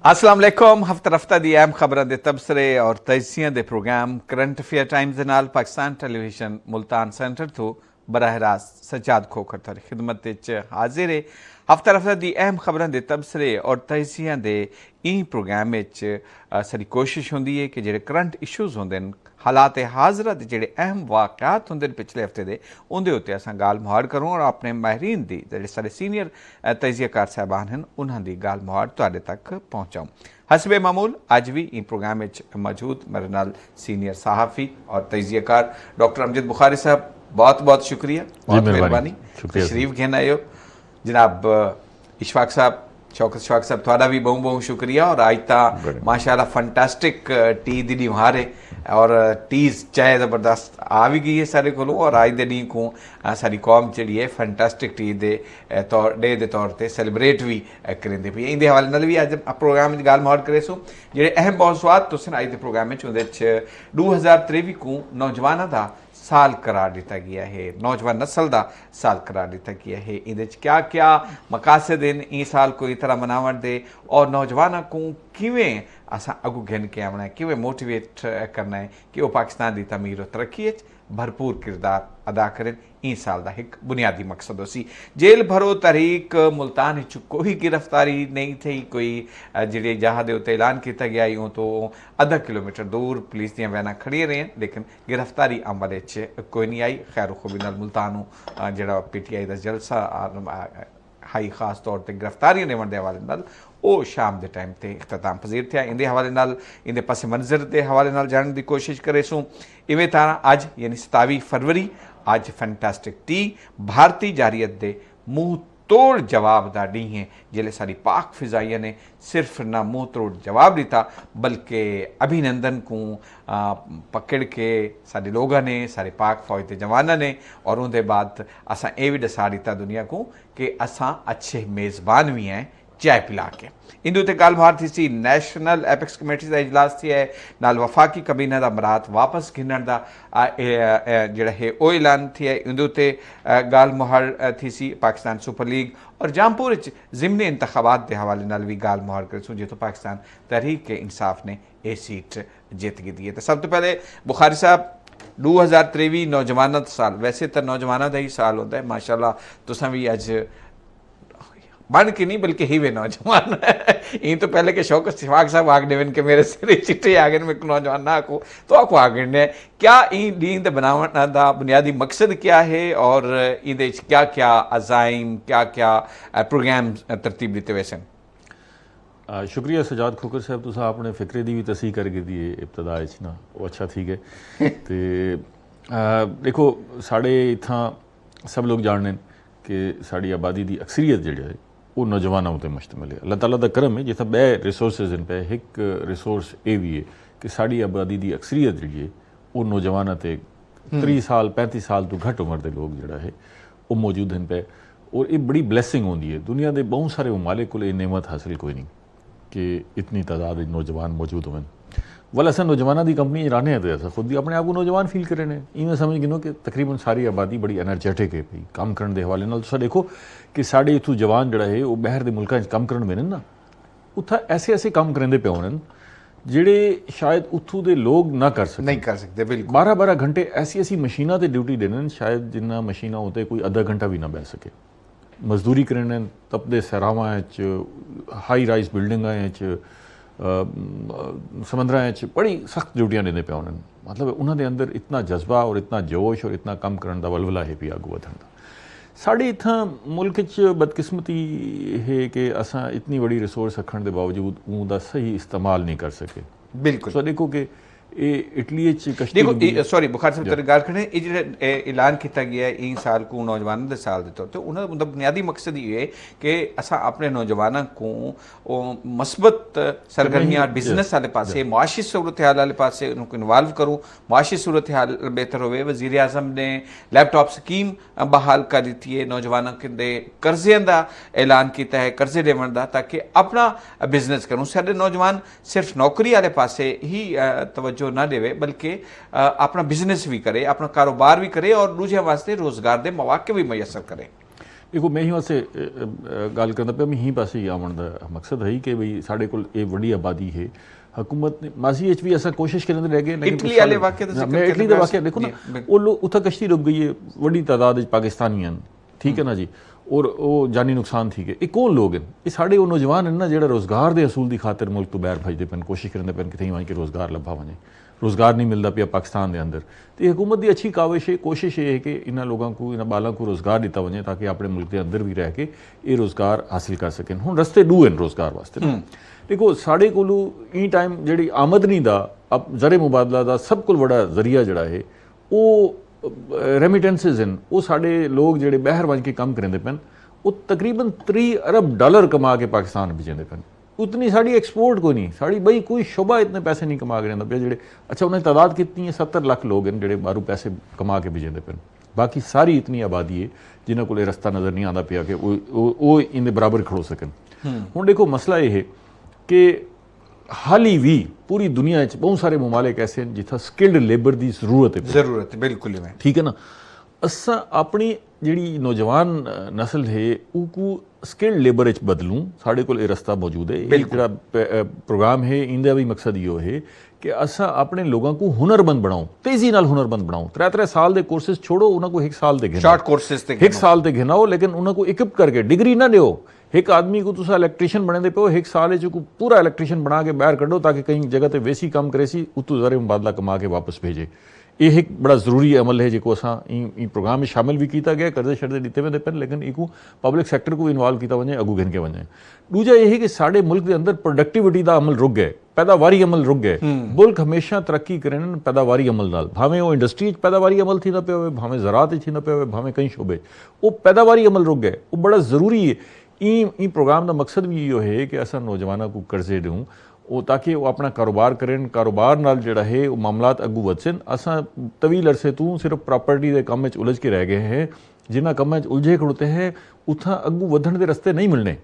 अस्सलाम वालेकुम। हफ्ता रफ्ता दी अहम खबरां दे तबसरे और तजियां दे प्रोग्राम करंट अफेयर टाइम्स दे नाल पाकिस्तान टेलीविजन मुल्तान सेंटर तो बराह रास्त सज्जाद खोखर थोड़ी खिदमत च हाजिर है। हफ्ता रफ्ता दी अहम खबरां दे तबसरे और तजियां दे इन प्रोग्राम सारी कोशिश होंदी है कि जेह्ड़े करंट इशूज़ होंदे न, हालात हाजरा दे जेह्ड़े अहम वाक़यात होंदे न पिछले हफ्ते दे, उंदे उत्ते असां गाल मुहाड़ करूं और अपने माहिरीन दी जेह्ड़े साढ़े सीनियर तजियाकार साहबान हैं उन्हां दी गाल मुहाड़ तुहाडे तक पहुंचाऊं। हसबे मामूल अज भी इन प्रोग्राम मौजूद मेरे नाल सीनियर सहाफ़ी और तजियाकार डॉक्टर अमजद बुखारी साहब, बहुत बहुत शुक्रिया, बहुत मेहरबानी, तशरीफ घेन आए हो। जनाब इशफाक साहब, शौकत इशफाक साहब, थोड़ा भी बहुत बहुत शुक्रिया। और आज तो माशाल्लाह फंटास्टिक टी दी निहार है और टीज़ चाय ज़बरदस्त आ भी गई है सारे को। और आज दे डी को सारी कौम जी है फंटास्टिक टी दे डे के तौर पर सैलीब्रेट भी करेंदे पई। इंदे हवाले नाल भी अज प्रोग्राम गाल मुहाड़ करे सो जेह्ड़े अहम मौज़ूआत तुसें अज दे प्रोग्राम च 2023 को नौजवानों का साल करार दिता गया है, नौजवान नस्ल का साल करार दिता गया है। इहदे क्या क्या मकासद हैं ई साल को इस तरह मनावण दे और नौजवानों को किवें असां अगू घिन के आवना है, किवें मोटिवेट करना है कि वह पाकिस्तान की तमीर और तरक्की भरपूर किरदार अदा करें। ई साल का एक बुनियादी मकसद उसी जेल भरो तहरीक मुल्तान कोई गिरफ्तारी नहीं थी, कोई जी जहाँ के उत्ते ऐलान किया गया यूँ तो आधा किलोमीटर दूर पुलिस दियां वैनां खड़ियां रहियां, लेकिन गिरफ्तारी अमल कोई नहीं आई। खैर खूबी नाल मुल्तान जो PTI का जलसा हाई खास तौर पर गिरफ्तारियां लेवन के हवाले नाल वो शाम के टाइम पर इख्तिताम पजीर थे। इंदे हवाले नाल इंदे पस मंजर के हवाले नाल जानने की कोशिश करे सूँ। इवें तरह अज यानी 27 फरवरी अज फैंटास्टिक टी भारतीय जारियत के मूँह तोड़ जवाब का डी है, जिले सारी पाक फिजाइया ने सिर्फ ना मुँह तोड़ जवाब दिता बल्कि अभिनंदन को पकड़ के सारे लोगों ने, सारे पाक फौज के जवानों ने, और उनके बाद असा ये भी दसा दिता दुनिया को कि असा अच्छे मेज़बान भी हैं चाय पिला के। इंदे उत्ते गल मुहाड़ थी सी नैशनल एपिक्स कमेटी का इजलास थी है, नाल वफाकी कबीना का मरात वापस गिनण का जिहड़ा है वो ऐलान थी है। इंदे उत्ते गल मुहाड़ थी सी पाकिस्तान सुपर लीग और जामपुर ज़िमनी इंतखाबात के हवाले नाल भी गल मुहाड़ कर जितों पाकिस्तान तहरीक इंसाफ ने यह सीट जित दी है। तो सब तो पहले बुखारी साहब 2023 नौजवानों का साल, वैसे तो नौजवानों का ही साल होता है माशाल्लाह, तुसां भी अज बन के नहीं बल्कि ही वे नौजवान ये तो पहले के शौक इशफाक साहब आग देवन के मेरे सिर चिट्टे आ गए मैं नौजवान ना आखो तो आपको आगे ने क्या इन नींद बनावन का बुनियादी मकसद क्या है और ये क्या क्या अजाइम क्या क्या प्रोग्राम तरतीब दिते वैसे। शुक्रिया सजाद खोकर साहब, तुम अपने फिक्रे की भी तसीह करके दी इब्तदा ना वो अच्छा ठीक है। तो देखो साढ़े इतना सब लोग जानने कि साड़ी आबादी की अक्सरीत जी है वो नौजवानों उत्ते मुश्तमिल है। अल्लाह ताला का करम है जितना बे रिसोर्सिस इन पे एक रिसोर्स ये भी है कि साड़ी आबादी की अक्सरीत जी है वो नौजवानों ते 30 साल 35 साल तो घट उम्र के लोग जोड़ा है वो मौजूद हैं पे। और ये बड़ी ब्लैसिंग होती है, दुनिया के बहुत सारे ममालिक को नेमत हासिल कोई नहीं कि इतनी तादाद नौजवान मौजूद हों। वाल अस नौजवानों की कंपनी रहने हैं तो अस खुद भी अपने आप को नौजवान फील करें हैं। इवें समझ गिनो कि तकरीबन सारी आबादी बड़ी एनर्जैटिक है भाई काम करने के हवाले नाल। तुसीं देखो कि साढ़े इत्थों जवान जोड़ा है वो बाहर के मुल्कों काम करन मिलन ना उत्थे ऐसे ऐसे काम करेंदे पे होने जिहड़े शायद उत्थों के लोग ना कर सकते बिल्कुल 12-12 घंटे ऐसी ऐसी मशीनों पर ड्यूटी देने शायद जिन्ना मशीना उत्ते कोई आधा घंटा भी ना बह सके। मजदूरी करने तपदे सहरावां हाई राइज बिल्डिंगां समंदर बड़ी सख्त ड्यूटियां देने पे उन्होंने, मतलब उन्होंने अंदर इतना जज्बा और इतना जोश और इतना कम करने का वलवला है भी अगू वधन का। साढ़े इतना मुल्क बदकिस्मती है कि असा इतनी बड़ी रिसोर्स रखने के बावजूद उनका सही इस्तेमाल नहीं कर सके। बिल्कुल तो देखो कि इटली देखो सॉरी बुखार साहब तेरे गल करने ये जो ऐलान किया गया है इन साल को नौजवानों के साल के तौर पर उन्होंने बुनियादी मकसद ये है कि असा अपने नौजवानों को मस्बत सरगर्मियाँ बिजनेस वाले पास मुआशी सूरत हाल वाले पास उनको इन्वॉल्व करूँ, मुआशी सूरत हाल बेहतर हो। वज़ीर आज़म ने लैपटॉप स्कीम बहाल कर दी है, नौजवानों के कर्जे का ऐलान किया है, कर्जे देवन का ताकि अपना बिजनेस करूँ। सारे नौजवान सिर्फ नौकरी वाले पास ही तवज्जो ना देवे बल्कि अपना बिजनेस भी करे, अपना कारोबार भी करे और दूसरे वास्ते रोजगार के मौके भी मैसर करे। ਦੇਖੋ ਮੈਂ ਹੀ ਵਾਸਤੇ ਗੱਲ ਕਰਦਾ ਪਿਆ, ਮੈਂ ਹੀ ਪਾਸੇ ਹੀ ਆਉਣ ਦਾ ਮਕਸਦ ਹੈ ਕਿ ਬਈ ਸਾਡੇ ਕੋਲ ਇਹ ਵੱਡੀ ਆਬਾਦੀ ਹੈ। ਹਕੂਮਤ ਨੇ ਮਾਜ਼ੀ ਵਿੱਚ ਵੀ ऐसा कोशिश ਕਰਨ ਰਹਿ ਗਏ, ਇਟਲੀ ਵਾਲੇ ਵਾਕਿਆ ਦਾ ਜ਼ਿਕਰ ਮੈਂ ਇਟਲੀ ਦਾ ਵਾਕਿਆ ਦੇਖੋ ਨਾ, ਉਹ ਲੋਕ ਉੱਥੇ ਕਸ਼ਤੀ ਡੁੱਬ ਗਈ ਹੈ, ਵੱਡੀ ਤਾਦਾਦ ਵਿੱਚ ਪਾਕਿਸਤਾਨੀ ਹਨ, ਠੀਕ ਹੈ ਨਾ ਜੀ, ਔਰ ਉਹ ਜਾਨੀ ਨੁਕਸਾਨ ਠੀਕ ਹੈ। ਇਹ ਕੌਣ ਲੋਕ ਹਨ? ਇਹ ਸਾਡੇ ਉਹ ਨੌਜਵਾਨ ਹਨ ਨਾ ਜਿਹੜਾ ਰੋਜ਼ਗਾਰ ਦੇ ਅਸੂਲ ਦੀ ਖਾਤਰ ਮੁਲਕ ਤੋਂ ਬਾਹਰ ਭਜਦੇ ਪੈਣ, ਕੋਸ਼ਿਸ਼ ਕਰਦੇ ਪੈਣ ਕਿਤੇ ਵਾਂ ਕਿ ਰੋਜ਼ਗਾਰ ਲੱਭਾ ਵਣੇ। ਰੋਜ਼ਗਾਰ ਨਹੀਂ ਮਿਲਦਾ ਪਿਆ ਪਾਕਿਸਤਾਨ ਦੇ ਅੰਦਰ, ਤੇ ਹਕੂਮਤ ਦੀ ਅੱਛੀ ਕਾਵਿਸ਼ ਹੈ, ਕੋਸ਼ਿਸ਼ ਇਹ ਹੈ ਕਿ ਇਹਨਾਂ ਲੋਕਾਂ को ਇਹਨਾਂ ਬਾਲਾਂ को ਰੋਜ਼ਗਾਰ ਦਿੱਤਾ ਵਣੇ ਤਾਂ ਕਿ ਆਪਣੇ ਮੁਲਕ ਦੇ ਅੰਦਰ ਵੀ ਰਹਿ ਕੇ ਇਹ ਰੋਜ਼ਗਾਰ ਹਾਸਿਲ ਕਰ ਸਕਣ। ਹੁਣ ਰਸਤੇ ਦੋ ਹਨ ਰੋਜ਼ਗਾਰ ਵਾਸਤੇ। ਦੇਖੋ ਸਾਡੇ ਕੋਲੋਂ ਇਹ ਟਾਈਮ ਜਿਹੜੀ ਆਮਦਨੀ ਦਾ ਜ਼ਰੇ ਮੁਬਾਦਲਾ ਦਾ ਸਭ ਕੋਲ ਬੜਾ ਜ਼ਰੀਆ ਜਿਹੜਾ ਹੈ ਉਹ ਰੈਮਿਟੈਂਸਿਸ ਹਨ। ਉਹ ਸਾਡੇ ਲੋਕ ਜਿਹੜੇ ਬਾਹਰ ਵਜ ਕੇ ਕੰਮ ਕਰਦੇ ਪੈਣ, ਉਹ ਤਕਰੀਬਨ 3 ਅਰਬ ਡਾਲਰ ਕਮਾ ਕੇ ਪਾਕਿਸਤਾਨ ਭੇਜਦੇ ਪੈਣ। उतनी साड़ी एक्सपोर्ट कोई नहीं, साड़ी बई कोई शुबा इतने पैसे नहीं कमा के रहता पे जेडे। अच्छा उन्हें तादाद कितनी है? 70 लाख लोग हैं जेडे बारू पैसे कमा के भेजते पे। बाकी सारी इतनी आबादी है जिन्होंने को रस्ता नज़र नहीं आता पिया कि वो इन बराबर खड़ो सकन। हुण देखो मसला ये है कि हाली भी पूरी दुनिया बहुत सारे ममालिक ऐसे हैं जिथा स्किल्ड लेबर की जरूरत है। बिल्कुल ठीक है ना। असा अपनी ਜਿਹੜੀ ਨੌਜਵਾਨ ਨਸਲ ਹੈ ਉਹਨੂੰ ਸਕਿਲਡ ਲੇਬਰ ਵਿੱਚ ਬਦਲੂੰ, ਸਾਡੇ ਕੋਲ ਇਹ ਰਸਤਾ ਮੌਜੂਦ ਹੈ। ਇਹ ਜਿਹੜਾ ਪ੍ਰੋਗਰਾਮ ਹੈ ਇਹਦਾ ਵੀ ਮਕਸਦ ਇਹੋ ਹੈ ਕਿ ਅਸਾਂ ਆਪਣੇ ਲੋਕਾਂ ਨੂੰ ਹੁਨਰਮੰਦ ਬਣਾਓ, ਤੇਜ਼ੀ ਨਾਲ ਹੁਨਰਮੰਦ ਬਣਾਓ। 3 ਸਾਲ ਦੇ ਕੋਰਸਿਸ ਛੋੜੋ, ਉਹਨਾਂ को 1 साल ਤੇ ਘਿਨਾਓ, ਸ਼ਾਰਟ ਕੋਰਸਿਸ ਤੇ 1 ਸਾਲ ਤੇ ਘਿਨਾਓ, ਲੇਕਿਨ ਉਹਨਾਂ को ਇਕਿਪ ਕਰਕੇ ਡਿਗਰੀ ਨਾ ਦਿਓ। ਇੱਕ ਆਦਮੀ को ਤੁਸੀਂ ਇਲੈਕਟ੍ਰੀਸ਼ੀਅਨ ਬਣਾਉਂਦੇ ਪਿਓ, 1 ਸਾਲ ਵਿੱਚ ਉਹ ਪੂਰਾ ਇਲੈਕਟ੍ਰੀਸ਼ੀਅਨ ਬਣਾ ਕੇ ਬਾਹਰ ਕੱਢੋ ਤਾਂ ਕਿ ਕਈ ਜਗ੍ਹਾ ਤੇ ਵੈਸੀ ਕੰਮ ਕਰੇ ਸੀ ਉਤੋਂ ਜ਼ਰੇ ਮੁਬਾਦਲਾ ਕਮਾ ਕੇ ਵਾਪਸ ਭੇਜੇ। ਇਹ ਇੱਕ ਬੜਾ ਜ਼ਰੂਰੀ ਅਮਲ ਹੈ ਜਿਸको असां ਇਹ प्रोग्राम में शामिल भी किया गया। कर्जे शर्जे दिते वेंदे पे, लेकिन इको पब्लिक सैक्टर को इन्वॉल्व किया वञे, अगू गिन के वञे। दूजा यह है कि साढ़े मुल्क के अंदर प्रोडक्टिविटी का अमल रुक गए, पैदावारी अमल रुक गए। मुल्क हमेशा तरक्की करें पैदावारी अमल नाल, भावें वो इंडस्ट्री पैदावारी अमल थी ना पे हो, भावें ज़रात थी ना पे हो, भावें कई शोबे, वो पैदावारी अमल रुक गए। वो बड़ा ज़रूरी है। ई प्रोग्राम का मकसद भी यो है कि असां नौजवानों को कर्जे दूँ ਉਹ ਤਾਂ ਕਿ ਉਹ ਆਪਣਾ ਕਾਰੋਬਾਰ ਕਰਨ, ਕਾਰੋਬਾਰ ਨਾਲ ਜਿਹੜਾ ਹੈ ਉਹ ਮਾਮਲਾਤ ਅੱਗੂ ਵਧਣ। ਅਸਾਂ ਤਵੀਲ ਅਰਸੇ ਤੋਂ ਸਿਰਫ ਪ੍ਰਾਪਰਟੀ ਦੇ ਕੰਮ ਵਿੱਚ ਉਲਝ ਕੇ ਰਹਿ ਗਏ ਹੈ। ਜਿਨ੍ਹਾਂ ਕੰਮਾਂ 'ਚ ਉਲਝੇ ਖੜੋਤੇ ਹੈ ਉੱਥਾਂ ਅੱਗੂ ਵਧਣ ਦੇ ਰਸਤੇ ਨਹੀਂ ਮਿਲਣੇ।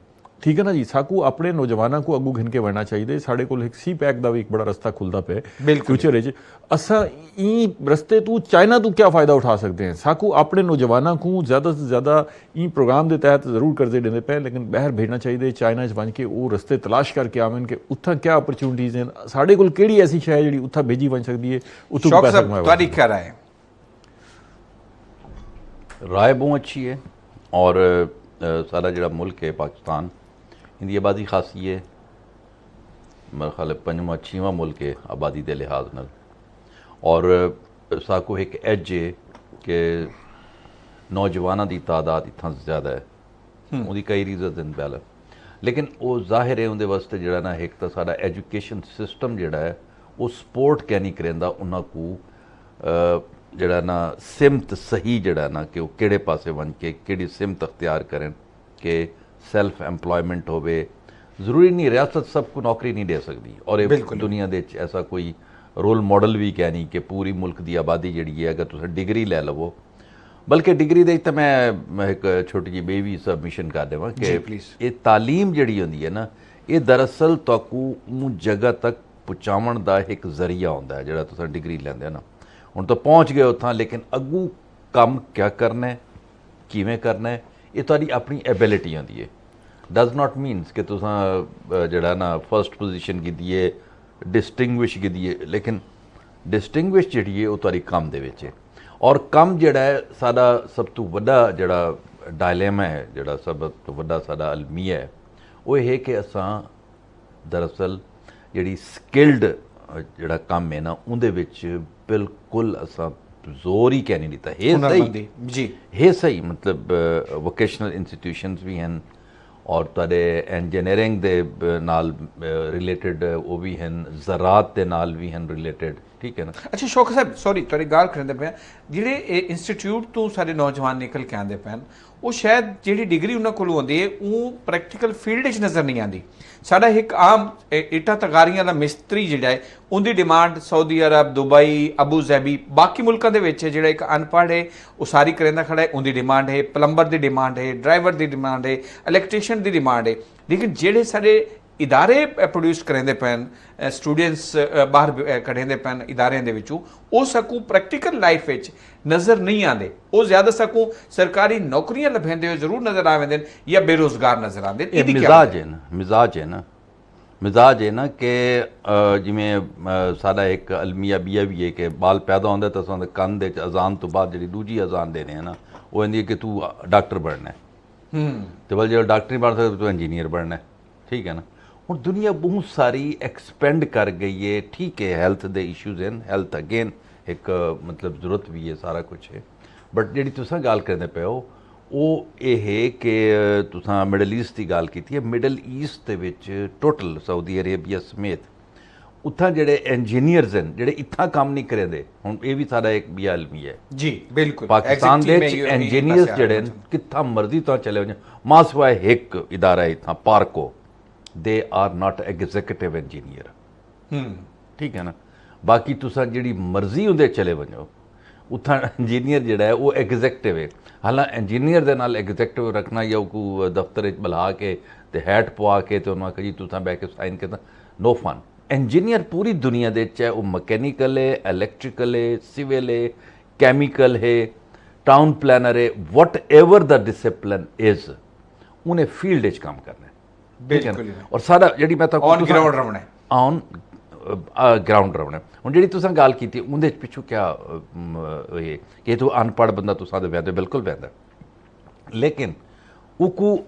ਠੀਕ ਹੈ ਨਾ ਜੀ। ਸਾਕੂ ਆਪਣੇ ਨੌਜਵਾਨਾਂ को ਅੱਗੂ ਘਿਨ ਕੇ ਵੜਨਾ ਚਾਹੀਦਾ। ਸਾਡੇ ਕੋਲ ਇੱਕ ਸੀ ਪੈਕ ਦਾ ਵੀ ਇੱਕ ਬੜਾ ਰਸਤਾ ਖੁੱਲਦਾ ਪਿਆ ਫਿਊਚਰ ਵਿੱਚ। ਅਸਾਂ ਇਹ ਰਸਤੇ ਤੋਂ ਚਾਈਨਾ ਤੋਂ क्या फ़ायदा उठा सकते हैं? साकू अपने नौजवानों को ज़्यादा से ज़्यादा ई प्रोग्राम के तहत जरूर कर्जे देने पे, लेकिन बाहर भेजना चाहिए। चाइना बन के वो रस्ते तलाश करके आवन कि उत्थां क्या अपॉर्चुनिटीज़ हैं, साढ़े कोल केड़ी ऐसी शय जी उत्थां भेजी बन सकती है। उत्थों पैसा तुम्हारी क्या राय है? राय बहुत अच्छी है। और सारा जो मुल्क है पाकिस्तान, इनकी आबादी खासी है, मेरे ख्याल 5वां 6वां मुल्क है आबादी के लिहाज नाल। और साकू एक एज है कि नौजवानों की तादाद इतना ज़्यादा है, उनकी कई रीजन हैं पहले, लेकिन वो जाहिर है उनके वास्ते जो ना एक तो सारा एजुकेशन सिस्टम जोड़ा है वो सपोर्ट क्या नहीं करेंदा उन्हों को जड़ा ना सिमत सही जड़ा ना कि वो किहड़े पासे बन के किहड़ी सिमत अख्तियार करें कि सैल्फ एम्पलॉयमेंट होवे। जरूरी नहीं रियासत सबको नौकरी नहीं दे सकती, और दुनिया दे ऐसा कोई रोल मॉडल भी क्या नहीं कि पूरी मुल्क की आबादी जी है अगर तुम डिग्री लै लवो। बल्कि डिग्री दे तो मैं एक छोटी जी बेबी सबमिशन कर देवां कि ये तालीम जी होंदी है ना, ये दरअसल तुहानू उन जगह तक पहुँचावन का एक जरिया होंदा है जिहड़ा तुसीं डिग्री लैंदे ना। हुण तो पहुँच गए उत्थां, लेकिन अगू काम क्या करना है, किवें करना है, ये तुहाडी अपनी एबिलिटी होंदी है। डज नॉट मीनस कि तुसां जिहड़ा ना फर्स्ट पोजीशन कीती है, डिस्टिंग्विश कीती है, लेकिन डिस्टिंग्विश जिहड़ी है वो तुहाडी कम दे विच है। और कम जिहड़ा है साडा सब तो वड्डा जिहड़ा डायलेमा है, जिहड़ा सब तो वड्डा साडा अलमिया है, वो है कि असां दरअसल जिहड़ी स्किल्ड जिहड़ा काम है ना उहदे विच बिल्कुल असां जोर ही क्या नहीं दिता है। सही जी है, सही मतलब वोकेशनल इंस्टीट्यूशनस भी हैं और तुहाडे इंजीनियरिंग दे नाल रिलेटेड वो भी हैं, ज़रात दे नाल भी हैं रिलेटेड। ठीक है ना। अच्छा शौकत साहब सॉरी तुहाडी गल करदे पे जिहड़े इंस्टीट्यूट तो सारे नौजवान निकल के आंदे पैन वो शायद जिहड़ी डिग्री उन्हां कोल होंदी है वो प्रैक्टिकल फील्ड च नज़र नहीं आती। साडा एक आम इटा तगारियां दा मिस्त्री जिहड़ा है उनकी डिमांड सऊदी अरब, दुबई, अबू ज़ैबी बाकी मुल्कों के विच जिहड़ा एक अनपढ़ है उसारी करेंदा खड़ा है उनकी डिमांड है, प्लंबर की डिमांड है, ड्राइवर की डिमांड है, इलैक्ट्रीशियन की डिमांड है। लेकिन जिहड़े साडे ਇਦਾਰੇ ਪ੍ਰੋਡਿਊਸ ਕਰਿੰਦੇ ਪੈਣ, ਸਟੂਡੈਂਟਸ ਬਾਹਰ ਕੱਢਦੇ ਪੈਣ ਇਦਾਰਿਆਂ ਦੇ ਵਿੱਚੋਂ, ਉਹ ਸਕੂ ਪ੍ਰੈਕਟੀਕਲ ਲਾਈਫ ਵਿੱਚ ਨਜ਼ਰ ਨਹੀਂ ਆਉਂਦੇ। ਉਹ ਜ਼ਿਆਦਾ ਸਕੂ ਸਰਕਾਰੀ ਨੌਕਰੀਆਂ ਲੱਭਦੇ ਹੋਏ ਜ਼ਰੂਰ ਨਜ਼ਰ ਆਉਂਦੇ ਨੇ ਜਾਂ ਬੇਰੁਜ਼ਗਾਰ ਨਜ਼ਰ ਆਉਂਦੇ। ਇਹ ਮਿਜ਼ਾਜ ਹੈ ਨਾ, ਮਿਜ਼ਾਜ ਹੈ ਨਾ ਕਿ ਜਿਵੇਂ ਸਾਡਾ ਇੱਕ ਅਲਮੀਆ ਬੀਆ ਵੀ ਹੈ ਕਿ ਬਾਲ ਪੈਦਾ ਹੁੰਦਾ ਤਾਂ ਸਾਨੂੰ ਕੰਨ ਦੇ ਅਜ਼ਾਨ ਤੋਂ ਬਾਅਦ ਜਿਹੜੀ ਦੂਜੀ ਅਜ਼ਾਨ ਦੇਣੇ ਹੈ ਨਾ, ਉਹ ਕਹਿੰਦੀ ਹੈ ਕਿ ਤੂੰ ਡਾਕਟਰ ਬਣਨਾ ਹੈ, ਤੇ ਬਲ ਜਿਹੜਾ ਡਾਕਟਰ ਨਹੀਂ ਬਣ ਸਕਦਾ ਤੂੰ ਇੰਜੀਨੀਅਰ ਬਣਨਾ ਹੈ, ਠੀਕ ਹੈ ਨਾ। ਹੁਣ ਦੁਨੀਆ ਬਹੁਤ ਸਾਰੀ ਐਕਸਪੈਂਡ ਕਰ ਗਈ ਹੈ, ਠੀਕ ਹੈ, ਹੈਲਥ ਦੇ ਇਸ਼ੂਜ਼ ਹਨ, ਹੈਲਥ ਅਗੇਨ ਇੱਕ ਮਤਲਬ ਜ਼ਰੂਰਤ ਵੀ ਹੈ, ਸਾਰਾ ਕੁਛ ਹੈ, ਬਟ ਜਿਹੜੀ ਤੁਸੀਂ ਗੱਲ ਕਰਦੇ ਪਏ ਹੋ ਉਹ ਇਹ ਹੈ ਕਿ ਤੁਸੀਂ ਮਿਡਲ ਈਸਟ ਦੀ ਗੱਲ ਕੀਤੀ ਹੈ। ਮਿਡਲ ਈਸਟ ਦੇ ਵਿੱਚ ਟੋਟਲ ਸਾਊਦੀ ਅਰੇਬੀਆ ਸਮੇਤ ਉੱਥਾਂ ਜਿਹੜੇ ਇੰਜੀਨੀਅਰਸ ਹਨ ਜਿਹੜੇ ਇੱਥਾਂ ਕੰਮ ਨਹੀਂ ਕਰਦੇ, ਹੁਣ ਇਹ ਵੀ ਸਾਡਾ ਇੱਕ ਵੀ ਆਲਮੀ ਹੈ ਜੀ, ਬਿਲਕੁਲ ਪਾਕਿਸਤਾਨ ਦੇ ਵਿੱਚ ਇੰਜੀਨੀਅਰਸ ਜਿਹੜੇ ਕਿੱਥਾਂ ਮਰਜ਼ੀ ਤੋਂ ਚਲੇ ਜਾਣ, ਮਾਸਵਾਏ ਇੱਕ ਇਦਾਰਾ ਇੱਥਾਂ ਪਾਰਕੋ, they are not executive engineer, ਠੀਕ ਹੈ ਨਾ। ਬਾਕੀ ਤੁਸੀਂ ਜਿਹੜੀ ਮਰਜ਼ੀ ਹੁੰਦੇ ਚਲੇ ਵਜੋ, ਉੱਥਾਂ ਇੰਜੀਨੀਅਰ ਜਿਹੜਾ ਹੈ ਉਹ ਐਗਜ਼ੀਕਿਊਟਿਵ ਹੈ। ਹਾਲਾਂਕਿ ਇੰਜੀਨੀਅਰ ਦੇ ਨਾਲ ਐਗਜ਼ੀਕਿਊਟਿਵ ਰੱਖਣਾ ਜਾਂ ਉਹ ਦਫ਼ਤਰ ਵਿੱਚ ਬੁਲਾ ਕੇ ਤੇ ਹੈਟ ਪਵਾ ਕੇ ਤੇ ਉਹਨਾਂ ਕਹੀ ਤੁਸੀਂ ਬਹਿ ਕੇ ਸਾਈਨ ਕਰਨਾ, ਨੋ ਫਨ। ਇੰਜੀਨੀਅਰ ਪੂਰੀ ਦੁਨੀਆ ਦੇ ਚਾਹੇ ਉਹ ਮਕੈਨੀਕਲ ਹੈ, ਇਲੈਕਟ੍ਰੀਕਲ ਹੈ, ਸਿਵਲ ਹੈ, ਕੈਮੀਕਲ ਹੈ, ਟਾਊਨ ਪਲਾਨਰ ਹੈ, ਵਟ ਐਵਰ ਦਾ ਡਿਸਿਪਲਿਨ ਇਜ਼, ਉਹਨੇ ਫੀਲਡ 'ਚ ਕੰਮ ਕਰਨਾ ਹੈ, ਬਿਲਕੁਲ। ਔਰ ਸਾਡਾ ਜਿਹੜੀ ਮੈਂ ਤਾਂ ਔਨ ਗਰਾਊਂਡ ਰਹਿਣਾ ਹੈ, ਔਨ ਗਰਾਊਂਡ ਰਹਿਣਾ। ਹੁਣ ਜਿਹੜੀ ਤੁਸੀਂ ਗੱਲ ਕੀਤੀ ਉਹਦੇ ਪਿੱਛੋਂ ਕਿਆ ਇਹ ਕਿ ਤੂੰ ਅਨਪੜ੍ਹ ਬੰਦਾ ਤੁਸੀਂ ਦੇ ਵੈਦੇ ਬਿਲਕੁਲ ਵੈਦਾ, ਲੇਕਿਨ ਉਹ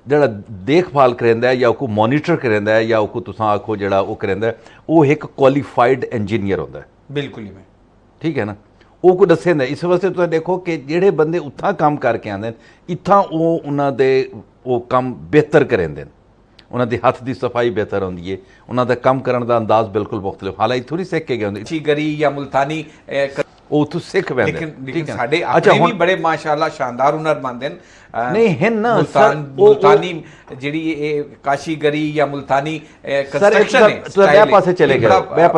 ਜਿਹੜਾ ਦੇਖਭਾਲ ਕਰਿੰਦਾ ਜਾਂ ਉਹ ਮੋਨੀਟਰ ਕਰਿੰਦਾ ਜਾਂ ਉਹ ਤੁਸੀਂ ਆਖੋ ਜਿਹੜਾ ਉਹ ਕਰਿੰਦਾ, ਉਹ ਇੱਕ ਕੁਆਲੀਫਾਈਡ ਇੰਜੀਨੀਅਰ ਹੁੰਦਾ, ਬਿਲਕੁਲ ਹੀ, ਠੀਕ ਹੈ ਨਾ। ਉਹ ਕੋ ਦੱਸੇ ਹੁੰਦਾ। ਇਸ ਵਾਸਤੇ ਤੁਸੀਂ ਦੇਖੋ ਕਿ ਜਿਹੜੇ ਬੰਦੇ ਉੱਥਾਂ ਕੰਮ ਕਰਕੇ ਆਉਂਦੇ ਨੇ, ਇੱਥਾਂ ਉਹ ਉਹਨਾਂ ਦੇ ਉਹ ਕੰਮ ਬਿਹਤਰ ਕਰਿੰਦੇ ਨੇ, ਉਹਨਾਂ ਦੇ ਹੱਥ ਦੀ ਸਫਾਈ ਬਿਹਤਰ ਹੁੰਦੀ ਹੈ, ਉਹਨਾਂ ਦਾ ਕੰਮ ਕਰਨ ਦਾ ਅੰਦਾਜ਼ ਬਿਲਕੁਲ ਮੁਖਤਲਿਫ। ਹਾਲਾਂਕਿ ਥੋੜੀ ਸਿੱਖ ਕੇ ਗਏ ਹੁੰਦੇ ਚੀਗਰੀ ਜਾਂ ਮੁਲਤਾਨੀ, ਉਹ ਉੱਥੋਂ ਸਿੱਖ ਬੈਂਦੇ, ਲੇਕਿਨ ਸਾਡੇ ਆਪਣੇ ਵੀ ਬੜੇ ਮਾਸ਼ਾਅੱਲਾ ਸ਼ਾਨਦਾਰ ਹੁਨਰ ਮੰਨਦੇ ਨੇ। ਨਹੀਂ ਹੈ ਨਾ ਮੁਲਤਾਨੀ ਜਿਹੜੀ ਇਹ ਕਾਸ਼ੀਗਰੀ ਜਾਂ ਮੁਲਤਾਨੀ ਕੰਸਟਰਕਸ਼ਨ ਹੈ, ਤੁਸੀਂ ਪਾਸੇ ਚਲੇ ਗਏ,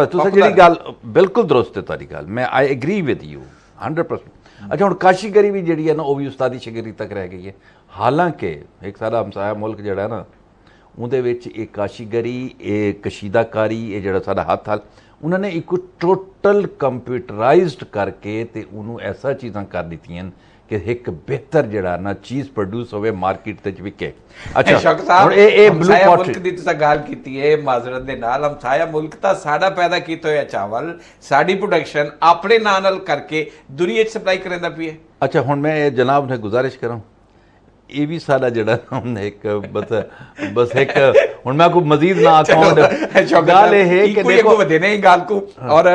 ਤੁਸੀਂ ਜਿਹੜੀ ਗੱਲ ਬਿਲਕੁਲ ਦਰੁਸਤ ਹੈ ਤੁਹਾਡੀ ਗੱਲ, ਮੈਂ ਆਈ ਐਗਰੀ ਵਿਦ ਯੂ 100%। ਅੱਛਾ, ਹੁਣ ਕਾਸ਼ੀਗਰੀ ਵੀ ਜਿਹੜੀ ਹੈ ਨਾ ਉਹ ਵੀ ਉਸਤਾਦੀ ਸ਼ਾਗਿਰਦੀ ਤੱਕ ਰਹਿ ਗਈ ਹੈ। ਹਾਲਾਂਕਿ ਇੱਕ ਸਾਡਾ ਹਮਸਾਇਆ ਮੁਲਕ ਜਿਹੜਾ ਨਾ ਉਹਦੇ ਵਿੱਚ ਇਹ ਕਾਸ਼ੀਗਰੀ, ਇਹ ਕਸ਼ੀਦਾਕਾਰੀ, ਇਹ ਜਿਹੜਾ ਸਾਡਾ ਹੱਥ ਹਾਲ, ਉਹਨਾਂ ਨੇ ਇੱਕ ਟੋਟਲ ਕੰਪਿਊਟਰਾਈਜ਼ਡ ਕਰਕੇ ਤੇ ਉਹਨੂੰ ਐਸਾ ਚੀਜ਼ਾਂ ਕਰ ਦਿੱਤੀਆਂ ਕਿ ਇੱਕ ਬਿਹਤਰ ਜਿਹੜਾ ਨਾ ਚੀਜ਼ ਪ੍ਰੋਡਿਊਸ ਹੋਵੇ, ਮਾਰਕੀਟ ਤੇ ਵਿਕੇ। ਅੱਛਾ ਸ਼ੌਕਤ ਸਾਹਿਬ, ਇਹ ਹਮਸਾਇਆ ਮੁਲਕ ਦੀ ਤੁਸੀਂ ਗੱਲ ਕੀਤੀ ਹੈ, ਮਾਜ਼ਰਤ ਦੇ ਨਾਲ ਹਮਸਾਇਆ ਮੁਲਕ ਤਾਂ ਸਾਡਾ ਪੈਦਾ ਕੀਤਾ ਹੋਇਆ ਚਾਵਲ, ਸਾਡੀ ਪ੍ਰੋਡਕਸ਼ਨ ਆਪਣੇ ਨਾਂ ਨਾਲ ਕਰਕੇ ਦੁਨੀਆ 'ਚ ਸਪਲਾਈ ਕਰਦਾ ਪਈ ਹੈ। ਅੱਛਾ, ਹੁਣ ਮੈਂ ਜਨਾਬ ਨੇ ਗੁਜ਼ਾਰਿਸ਼ ਕਰਾਂ, ਇਹ ਵੀ ਸਾਡਾ ਜਿਹੜਾ ਇੱਕ ਬਸ ਇੱਕ ਹੁਣ ਮੈਂ ਕੋਈ ਮਜ਼ੀਦ ਨਾ ਆਖਾਂ, ਗੱਲ ਇਹ ਹੈ ਕਿ ਦੇਖੋ ਵਧੇ ਨੇ ਗੱਲ को और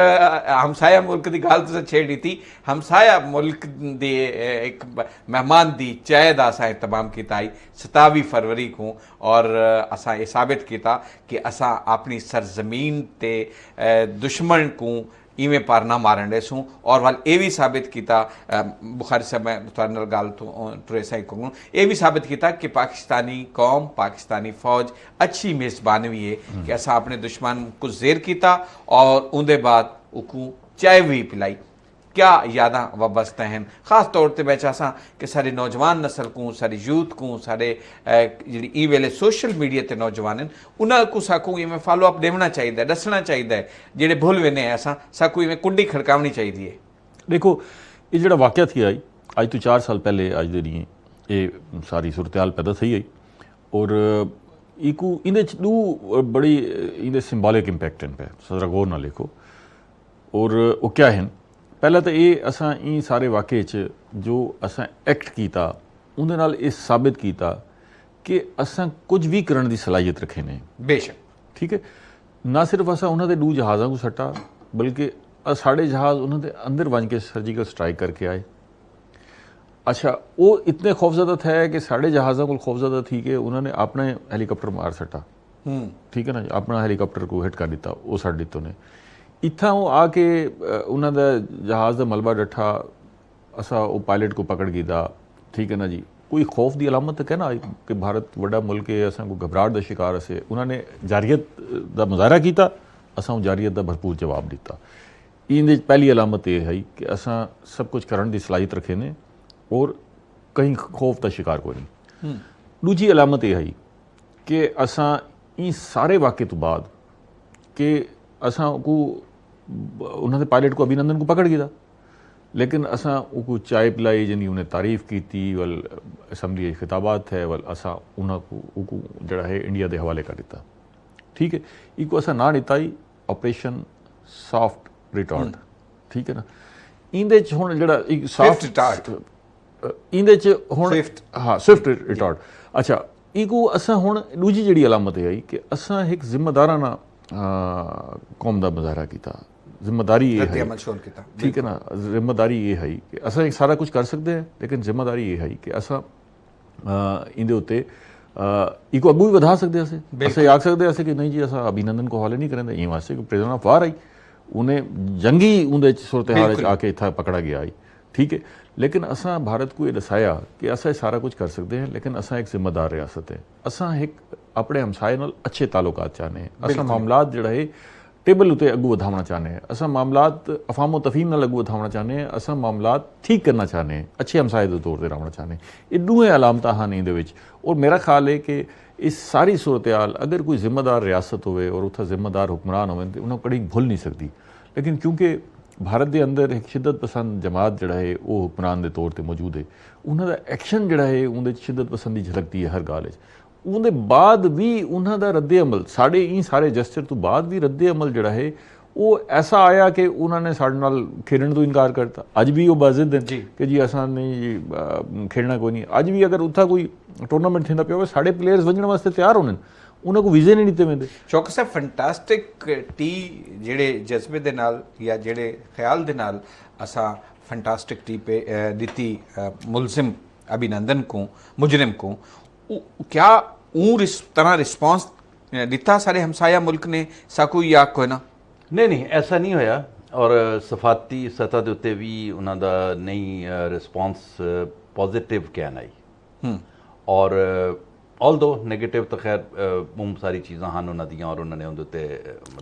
हमसाया मुल्क की गाल तुसें छेड़ दी। हमसाया मुल्क दे एक मेहमान दी चाय दा असां इत्तमाम कीता 27 फरवरी को, और असां ये साबित किया कि असां अपनी सरजमीन ते दुश्मन को इवें पर ना मारन डे सूँ, और वाल ये भी साबित किया बुखारी साहब, मैं तुहाडे नाल गल तुरे साई कहूँ, ये भी साबित किया कि पाकिस्तानी कौम, पाकिस्तानी फौज अच्छी मेज़बान भी है कि असा अपने दुश्मन को जेर किया और उनके बाद उनको चाय भी पिलाई। क्या यादा वाबस्ता हैं खास तौर पर मैं चाहता कि सारे नौजवान नस्ल को, सारी यूथ को, सारे जी ई वेले सोशल मीडिया ते नौजवान हैं उन्होंने को साकू इवें फॉलो अप देना चाहिए, दसना चाहिए, जेडे भुल वेने असा साकू इवें कुंडी खड़कावनी चाहिए। देखो ये जो वाक़या थी आई अज तो 4 साल पहले अज दे नहीं ये सारी सूरत हाल पैदा थी आई, और इकू इन बड़ी इन सिंबॉलिक इंपैक्ट इन पे सदरा गौर ना लिखो। और वो क्या है, पहला तो ये असा इन सारे वाक़े जो असा एक्ट किया उहदे नाल ये साबित किया कि असा कुछ भी करने की सलाहियत रखे ने, बेशक, ठीक है। ना सिर्फ असा उन्होंने दू जहाज़ों को सट्टा, बल्कि साढ़े जहाज़ उन्होंने अंदर बन के सर्जिकल स्ट्राइक करके आए। अच्छा, वो इतने खौफजदा थे कि साढ़े जहाज़ों को खौफजदा थी कि उन्होंने अपना हैलीकॉप्टर मार सट्टा, ठीक है ना, अपना हैलीकॉप्टर को हिट कर दिता, वो सट दिते उन्हें इत्थां वो आके उन्होंने जहाज़ का मलबा डट्ठा, असा वो पायलट को पकड़ किया, ठीक है ना जी। कोई खौफ की अलामत कहना कि भारत वड्डा मुल्क है, असा को घबराहट का शिकार असे, उन्होंने जारियत का मुजाहरा किया, असा जारियत का भरपूर जवाब दिता। इन पहली अलामत यह है कि असा सब कुछ करने की सलाहियत रखे ने और कहीं खौफ का शिकार कोई नहीं। दूजी अलामत यह है कि असां ई सारे वाक़े तो बाद कि असां को उन्होंने पायलट को अभिनंदन को पकड़ गया, लेकिन असां उनको चाय पिलाई जिंदी उन्हें तारीफ़ की थी वल असम्बली खिताबात है वल असां उनको जड़ा है इंडिया के हवाले कर दिता। ठीक है, इको असां ना दिता ही ऑपरेशन सॉफ्ट रिटॉर्ट। ठीक है ना, इंदे च हुण जड़ा एक सॉफ्ट रिटॉर्ट इंदे च हुण हाँ स्विफ्ट रिटॉर्ट। अच्छा, इको असां हुण दूजी जड़ी अलामत है आई कि असां एक जिम्मेदाराना कौम का मुजाहरा किया। जिम्मेदारी ये है, ठीक है ना, जिम्मेदारी ये है कि असां सारा कुछ कर सकते हैं, लेकिन जिम्मेदारी ये है कि असां इंदे उत्ते इको अगू भी वधा सकते हैं। असें आख सकते हैं कि नहीं जी असां अभिनंदन को हवाले नहीं करेंगे इं वास्ते कि प्रिजनर ऑफ वार आई उन्हें जंगी उनदे सूरत हाल आके इतना पकड़ा गया आई। ठीक है, लेकिन असां भारत को ये दसाया कि असां सारा कुछ कर सकते हैं, लेकिन असां एक जिम्मेदार रियासत है। असां एक अपने हमसाए नाल अच्छे ताल्लुकात चाहते हैं। असां मामलात जड़ा है टेबल उत्ते अगू वधावना चाहते हैं। असां मामलात अफामो तफहीम नाल अगू वधावना चाहते हैं। असां मामलात ठीक करना चाहते हैं, अच्छे हमसाए के तौर पर रहना चाहते हैं। ये दोवें अलामत हैं इंदे विच। और मेरा ख्याल है कि इस सारी सूरत हाल अगर कोई जिम्मेदार रियासत होवे और उत्थे जिम्मेदार हुक्मरान होवे तो उन्हें कड़ी भुल नहीं सकती। लेकिन क्योंकि भारत के अंदर एक शिद्दत पसंद जमात जड़ा है वो हुक्मरान के तौर पर मौजूद है, उन्होंने एक्शन जड़ा है उनके शिद्दत पसंदी झलकती है हर गाल। उनके बाद भी उन्होंने रद्दे अमल साढ़े इन सारे जस्चर तो बाद भी रद्दे अमल जड़ा है वो ऐसा आया कि उन्होंने साढ़े नाल खेलने तो इनकार करता। अज भी वो बाजिद हैं कि जी असा नहीं खेलना कोई नहीं। अज भी अगर उत्था कोई टूर्नामेंट थींदा पिया साढ़े प्लेयर्स वजण वास्ते तैयार होने, उन्होंंने को वीज़े नहीं दिते वेंदे। चौक साहब फैंटास्टिक टी जेड़े जज्बे दे नाल या जेड़े ख्याल दे नाल असा फैंटास्टिक टी पे दिती मुलजिम अभिनंदन को मुजरिम को, क्या इस तरह रिस्पॉन्स दिता सारे हमसाया मुल्क ने साकू या कोई ना? नहीं ऐसा नहीं होया। और सफाती सतह के उत्ते भी उन्होंने नहीं रिस्पॉन्स पॉजिटिव कहना आई। और ऑल्दो नेगेटिव तो खैर सारी चीज़ां हैं उन्होंने दियां और उन्होंने उनके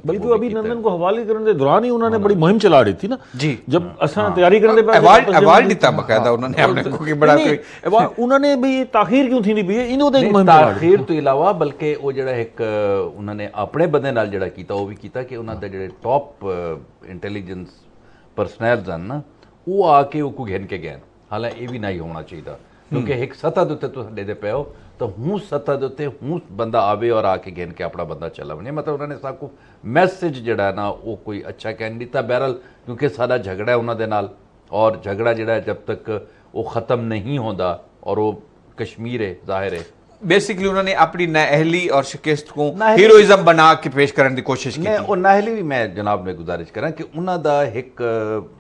बल्कि अभिनंदन को हवाले करने के दौरान ही उन्होंने बड़ी मुहिम चला दी थी ना जी। जब असा तैयारी करने अवार्ड दिता बकायदा उन्होंने अपने को कि बड़ा कोई उन्होंने भी ताखीर क्यों थी भी इन्हों ते मुहिम ताखीर तो इलावा बल्कि वो जड़ा एक उन्होंने अपने बंदे नाल जड़ा कीता वो भी कीता कि उन्होंने जड़े टॉप इंटैलीजेंस पर्सनैल्स हैं ना वो आके वो घिन के गए। हालांकि ये भी नहीं होना चाहिए क्योंकि एक सतह के उत्ते तुसीं दे पे हो तो हूँ सतह के उत्ते हूँ बंदा आवे और आके गिन के अपना बंदा चला बने। मतलब उन्होंने साकू मैसेज जड़ा ना वो कोई अच्छा कह नहीं दिता। बहरहाल क्योंकि सारा झगड़ा है उन्होंने नाल और झगड़ा जड़ा जब तक वो ख़त्म नहीं होता और वो कश्मीर है जाहिर है बेसिकली उन्होंने अपनी नाअहली और शिकस्त को हीरोइज्म बना के पेश करने की कोशिश की। और नाअहली भी मैं जनाब में गुजारिश करा कि उन्होंने एक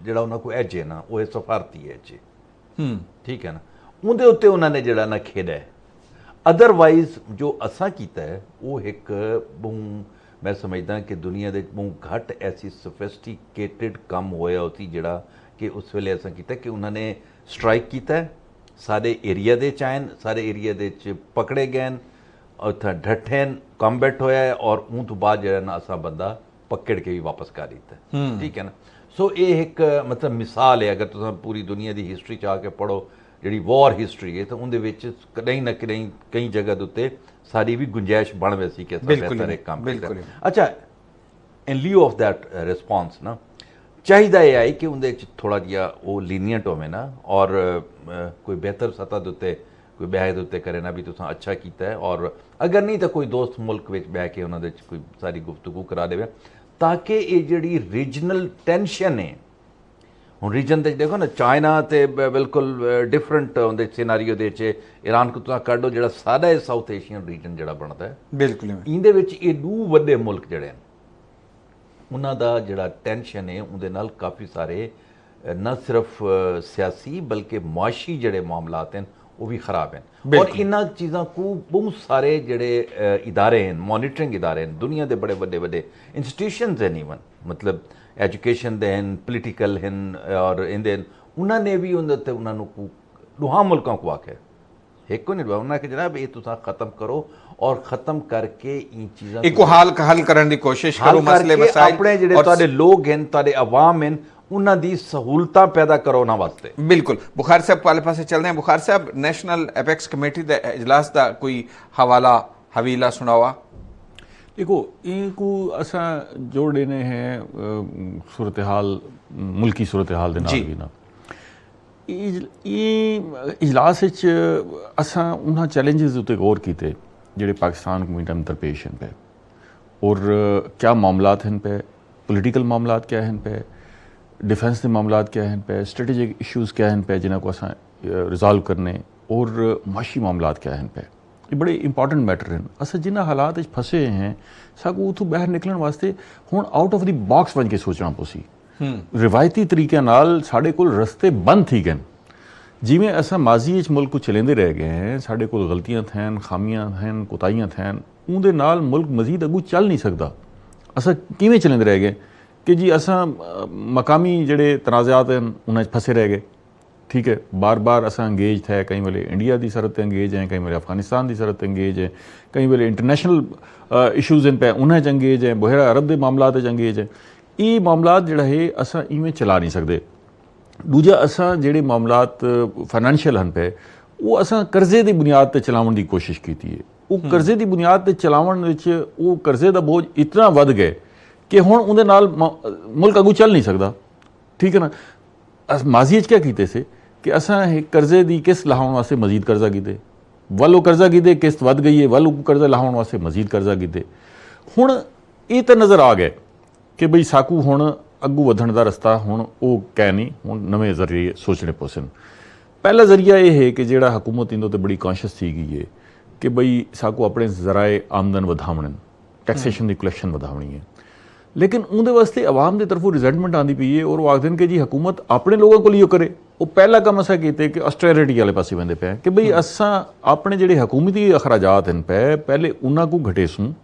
जड़ा उन्होंने को एज है ना वो है सफारती एज है। ठीक है ना, उनके उत्ते उन्होंने जड़ा ना खेड़ा है। अदरवाइज जो असा कीता है वो एक बहु मैं समझदा कि दुनिया के बहु घट ऐसी सोफिस्टिकेटेड कम होया होती जड़ा कि उस वेले असा कीता कि उन्होंने स्ट्राइक किया है सारे एरिया दे चाहन सारे एरिया दे पकड़े गए उत्थे डटेन कॉम्बैट होया है और उन तो बाद जड़ा ना असा बंदा पकड़ के भी वापस कर दिता। ठीक है ना, सो ये एक मतलब मिसाल है। अगर तुम पूरी दुनिया की हिस्टरी च आके पढ़ो जी वॉर हिस्टरी है तो उनके कहीं ना कहीं कई जगह के उत्ते सारी भी गुंजाइश बन वैसी कि बेहतर एक काम करता। अच्छा, इन लियो ऑफ दैट रिस्पॉन्स ना चाहिए यह है कि उनके थोड़ा जिहा वो लीनियंट होवे ना और कोई बेहतर सतह के उत्ते कोई बह के उत्ते करे ना भी तुसां अच्छा किया है। और अगर नहीं तो कोई दोस्त मुल्क में बह के उन्होंने कोई सारी गुफ्तगू करा दे ताकि ये जी रीजनल टेंशन है हूँ रीजन देखो ना चाइना तो बिल्कुल डिफरेंट उनके सिनारियो दे ईरान को तुम कढ़ो जो सारा साउथ एशियन रीजन जो बनता है बिल्कुल ये दो वड्डे मुल्क जड़े उन्होंने जड़ा टेंशन है उनके काफ़ी सारे न सिर्फ सियासी बल्कि मुआशी जड़े मामलात हैं वो भी ख़राब हैं। और इन्होंने चीज़ों को बहुत सारे जड़े इदारे हैं मॉनिटरिंग इदारे हैं दुनिया के बड़े वड्डे वड्डे इंस्टीट्यूशंस हैं इवन मतलब एजुकेशन दे हैं पोलिटिकल हैं और इंदे उन्होंने भी उन्होंने उन्होंने दुहा मुल्कों को आके एक को नहीं दुआ उन्होंने जनाब ये तुम ख़त्म करो और ख़त्म करके इन चीज़ों एक हल करने की कोशिश करो मसले मसाइल अपने जिहड़े तुहाडे लोग हैं तुहाडे अवाम हैं उन्हां दी सहूलतां पैदा करो उन्हां वास्ते। बिल्कुल बुखारी साहब वाले पासे चलते हैं। बुखारी साहब नेशनल एपेक्स कमेटी के इजलास का कोई हवाला हवीला सुनावा। देखो इनको असा जोड़े ने हैं सूरत हाल मुल्की सूरत हाल दे नाल भी ना ये इजलास असा उन्होंने चैलेंजेस उत्ते गौर किए जिहड़े पाकिस्तान को मीटम दरपेश हैं पे और क्या मामलात हैं पे पोलिटिकल मामलात क्या हैं पे डिफेंस के मामलात क्या हैं पे स्ट्रेटेजिक इशूज़ क्या हैं पे जिन्हों को असा रिजॉल्व करने और माशी मामलात क्या हैं पे ये बड़े इंपॉर्टेंट मैटर हैं। अस जिन्हें हालात फसे हैं साकू उतों बहर निकलने वास्ते हुण आउट ऑफ द बॉक्स बन के सोचना पोसी। रिवायती तरीके नाल साढ़े कोल रस्ते बंद थी गए जिमें असा माजी मुल्क को चलेंदे रह गए हैं साढ़े कोल गलतियां थैन खामियां हैं कोताहियां थैन उनदे नाल मुल्क मजीद अगू चल नहीं सकता। असा किवें चलेंदे रह गए कि जी असा मकामी जड़े तनाज़ात हैं उन्हें फसे रह गए। ठीक है बार बार असा अंगेज थे कई वेले इंडिया की सरहद अंगेज हैं कई वेले अफगानिस्तान की सरहद अंगेज हैं कई वेले इंटरनेशनल इशूज़ हैं पे उन्हें अंगेज हैं बहेरा अरब के मामलात अंगेज हैं। ये मामलात जिहड़ा है असा इवें चला नहीं सकते। दूजा असा जिहड़े मामलात फाइनैंशियल हैं पे वो असा कर्जे की बुनियाद पर चलावन की कोशिश की है। वो कर्जे की बुनियाद पर चलावन वो कर्जे का बोझ इतना वध गए कि हुण उहदे नाल मुल्क अगू चल नहीं सकता। ठीक है ना माजी क्या कीते से कि असा कर्जे की किस्त लाहौण वास्ते मजीद कर्जा कीते वालों कर्जा कीते किस्त वध गई है वालों कर्जा लाहौण वास्ते मजीद कर्जा कीते। हुण ये तो नज़र आ गए कि बई साकू हुण अगू वधण का रस्ता हुण वो कै नहीं हुण नवे जरिए सोचने पोसन। पहला जरिया यह है कि जिहड़ा हुकूमत इंदों ते बड़ी कॉन्शियस थी गई है कि बई साकू अपने जराए आमदन वधावण टैक्सेशन की कलैक्शन वधावनी है लेकिन उनके वास्ते आवाम की तरफों रिजल्टमेंट आती पई है और वो आखते हैं कि जी हुकूमत अपने लोगों को लियो करे। वो पहला काम असा किए कि ऑस्टेरिटी वाले पासे वेंदे पे कि बई असा अपने जिहड़े हुकूमती अखराजात हैं पे पहले उन्हां को घटेसूँ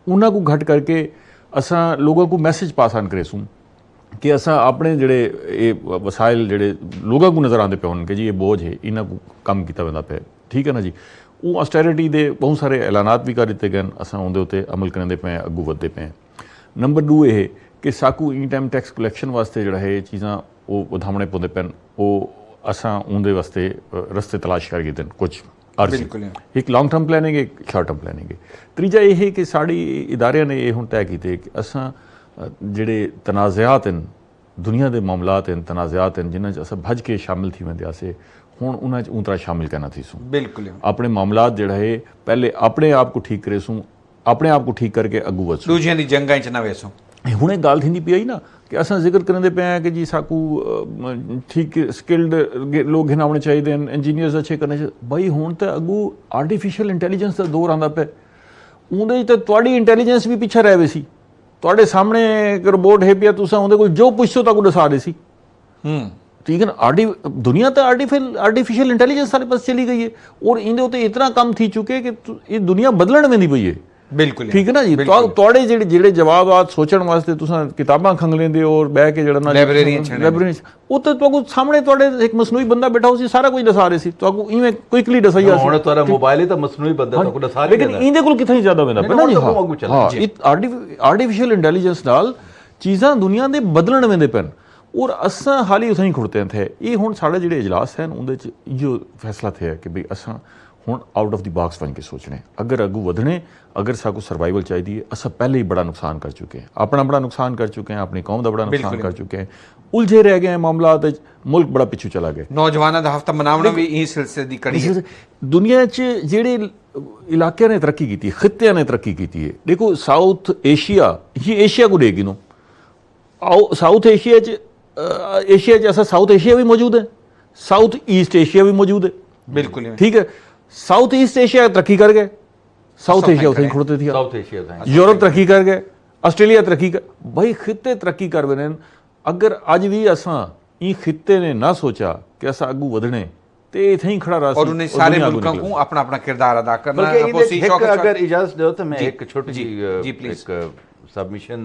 उन्हां को घट करके असा लोगों को मैसेज पास ऑन करेसूँ कि असा अपने जिहड़े ये वसाइल जिहड़े लोगों को नज़र आते पे कि जी ये बोझ है इन्हां को कम किया वेंदा पे। ठीक है ना जी वो ऑस्टेरिटी के बहुत सारे ऐलानात भी कर दिते गए असा उहदे उत्ते अमल करते पे अगू वधदे पे। नंबर 2 ये कि साकू इन टाइम टैक्स कलैक्शन वास्ते जिहड़ा है चीज़ां वो वधावणे पौंदे पैन वो असा उहदे वास्ते रस्ते तलाश कर गए कुछ अर्जी एक लॉन्ग टर्म प्लानिंग एक शॉर्ट टर्म प्लानिंग है। तीजा यह है कि साड़ी इदारे ने यह हुण तय किए कि असा जिहड़े तनाज़ात हैं दुनिया के मामलात हैं तनाज़ात हैं जिन्हां असा भज के शामिल थी वेंदे आसे हुण उन्हां च ऊतरा शामिल करना थीसूँ। बिल्कुल अपने मामलात जिहड़ा है पहले अपने आप को ठीक करेसूँ अपने आप को ठीक करके अगू वधसूँ दूजियां दी जंगां च ना वेसूं। हुणे गाल थींदी पई आई ना कि असां जिक्र करते पे हैं कि जी साकू ठीक स्किल्ड लोग हिन आने चाहिए इंजीनियर्स अच्छे करने चाहिए। बई हुण तो अगू आर्टिफिशियल इंटैलीजेंस का दौर आंदा पे उहदे तो तुहाडी इंटैलीजेंस भी पिछे रह सी तुहाडे सामने एक रोबोट है पिया तुसां उहदे कोल जो पुछो ताकू दसा रहे सी। ठीक है ना दुनिया तो आर्टिफिशियल इंटैलीजेंस सारे पास चली गई है और इहदे उत्ते इतना कम थी चुके कि ये दुनिया बदलण वेंदी पई है। बिल्कुल ठीक है ना जी तुहाडे जिहड़े जवाब आ सोचण वास्ते तुसां किताबां खंग लेंदे और बह के जिहड़ा ना लाइब्रेरी उत्ते तुहाकू सामने तुहाडे एक मसनूई बंदा बैठा हो सारा कुछ दसा रहे सी तुहाकू इवें क्विकली दसाई आ हुण तुहाडा मोबाइल ही तो मसनूई बंदा तुहाकू दसा रहे लेकिन इहदे कोल किथे ज्यादा वेंदा पे ना जी हां आर्टिफिशियल इंटैलीजेंस नाल चीज़ां दुनिया दे बदलण वेंदे पैन और असां हाल ही उत्थे खड़ोते थे। ये हुण साढ़े जिहड़े इजलास हैं उहदे च इहो फैसला थे कि बई असां हुण आउट ऑफ द बॉक्स बन के सोचने अगर अगू वधने अगर साकू सर्वाइवल चाहिए असा पहले ही बड़ा नुकसान कर चुके हैं अपना बड़ा नुकसान कर चुके हैं अपनी कौम का बड़ा नुकसान कर चुके हैं उलझे रह गए हैं मामलात मुल्क बड़ा पिछू चला गया। नौजवानों का हफ्ता मनावना भी इस सिलसिले की कड़ी है। दुनिया च जिहड़े इलाके ने तरक्की की खित्तियां ने तरक्की की है देखो साउथ एशिया ये एशिया को देगी नो आओ साउथ एशिया असा साउथ एशिया भी मौजूद है साउथ ईस्ट एशिया भी मौजूद है। बिल्कुल ठीक है साउथ ईस्ट एशिया तरक्की कर गए साउथ एशिया उसे खड़ोते थे साउथ एशिया यूरोप तरक्की कर गए ऑस्ट्रेलिया तरक्की कर भाई खित्ते तरक्की कर रहे हैं। अगर अज भी असा ई खित्ते ने ना सोचा कि असा अगू वधने ते इथे ही खड़ा रहा और उन्हें सारे मुल्कों को अपना अपना किरदार अदा करना। अगर इजाजत दो तो मैं एक छोटी जी प्लीज सबमिशन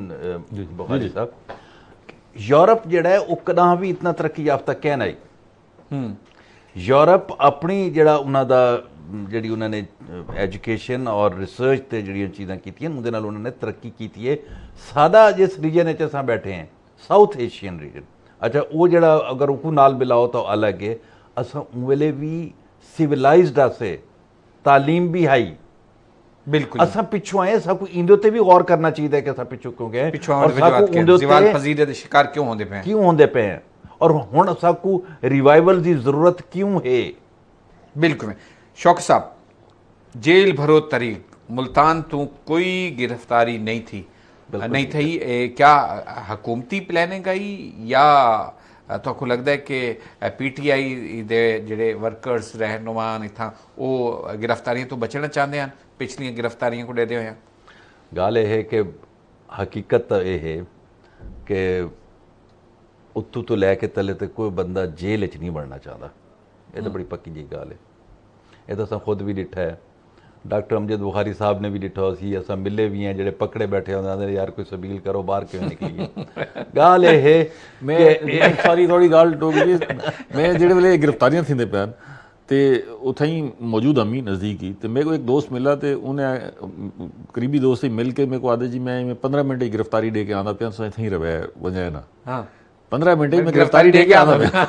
बुखारी साहब यूरोप जिहड़ा है वो कदा भी इतना तरक्की याफ्ता क्या नहीं यूरोप अपनी जिहड़ा उन्हां दा जिहड़ी उन्होंने एजुकेशन और रिसर्च ते जिहड़ियां चीज़ां कीतियां उहदे नाल उन्होंने तरक्की की है। सादा जिस रीजन च असां बैठे हैं साउथ एशियन रीजन अच्छा वो जिहड़ा अगर उकू नाल मिलाओ तो अलग है असां उन वेले भी सिविलाइज्ड आसे तालीम भी हाई बिल्कुल। असा पिछू आए, साकू इंदे उत्ते भी गौर करना चाहिए कि असा पिछू क्यों गए पिछों और साकू उंदे उत्ते जीवाल पजीरे दे शिकार क्यों होंदे पे क्यों होंदे पे हैं और हुण साकू रिवाइवल की जरूरत क्यों है। बिल्कुल। शौक साहब, जेल भरो तरीक मुल्तान तो कोई गिरफ्तारी नहीं थी, नहीं थी, क्या हकूमती प्लानिंग आई या तो को लगता है कि PTI दे जेडे वर्कर्स रहनुमान इत्थां वो गिरफ्तारियों तो बचना चाहते हैं, पिछलियां गिरफ्तारियों को देते हुए? गल यह है कि हकीकत यह है कि उत्तू तो लैके तले तक कोई बंदा जेल च नहीं बनना चाहता। ये तो बड़ी पक्की जी गल है, ये तो अस खुद भी डिठा है, डॉक्टर अमजद बुखारी साहब ने भी डिठा सी, अस मिले भी हैं, जेडे पकड़े बैठे होंदे यार कोई सबील करो बाहर क्यों निकलिए। गल यह है मैं सारी थोड़ी गल टोक जी, मैं जेडे वेले गिरफ्तारियां थींदे पैन तो उत्थे ही मौजूद अमी नज़दीक ही, तो मेरे को एक दोस्त मिला तो उन्हें करीबी दोस्त ही मिल के मेरे को आदे जी मैं 15 मिनट ही गिरफ्तारी दे के आंदा पिया, इत्थे ही रवै वजह ना। हाँ 15 मिनट ही मैं गिरफ्तारी दे के आंदा पिया।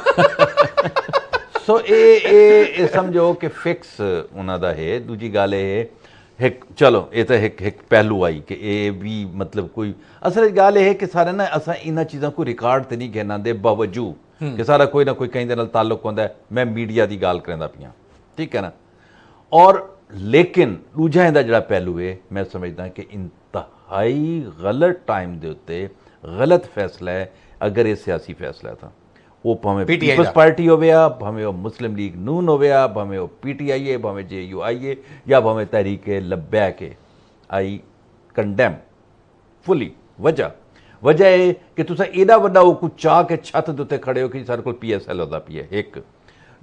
सो ये समझो कि फिक्स उन्होंने है। दूजी गल ये एक चलो ये तो एक पहलू आई कि ये भी मतलब कोई असल गल यह है कि सारे ना असा इन चीज़ों को रिकॉर्ड तो नहीं गिना दे बावजूद कि सारा कोई ना कोई कहीं दे नाल ताल्लुक होंदा है। मैं मीडिया की गल करदा पिया, ठीक है ना, और लेकिन दूजा इहदा जिहड़ा पहलू है मैं समझदा कि इंतहाई गलत टाइम के उत्ते गलत फैसला है। अगर ये सियासी फैसला था वो भावें पीपल्स पार्टी हो गया, भावें वो मुस्लिम लीग नून हो गया, भावें वो PTI है, भावें JUI है या भावें तहरीक लब्बैक है, आई कंडेम फुली। वजह है कि तुसा एडा वड्डा वो कुछ चाह के छत दे उत्ते खड़े हो कि सारे कोल PSL होता पी है। एक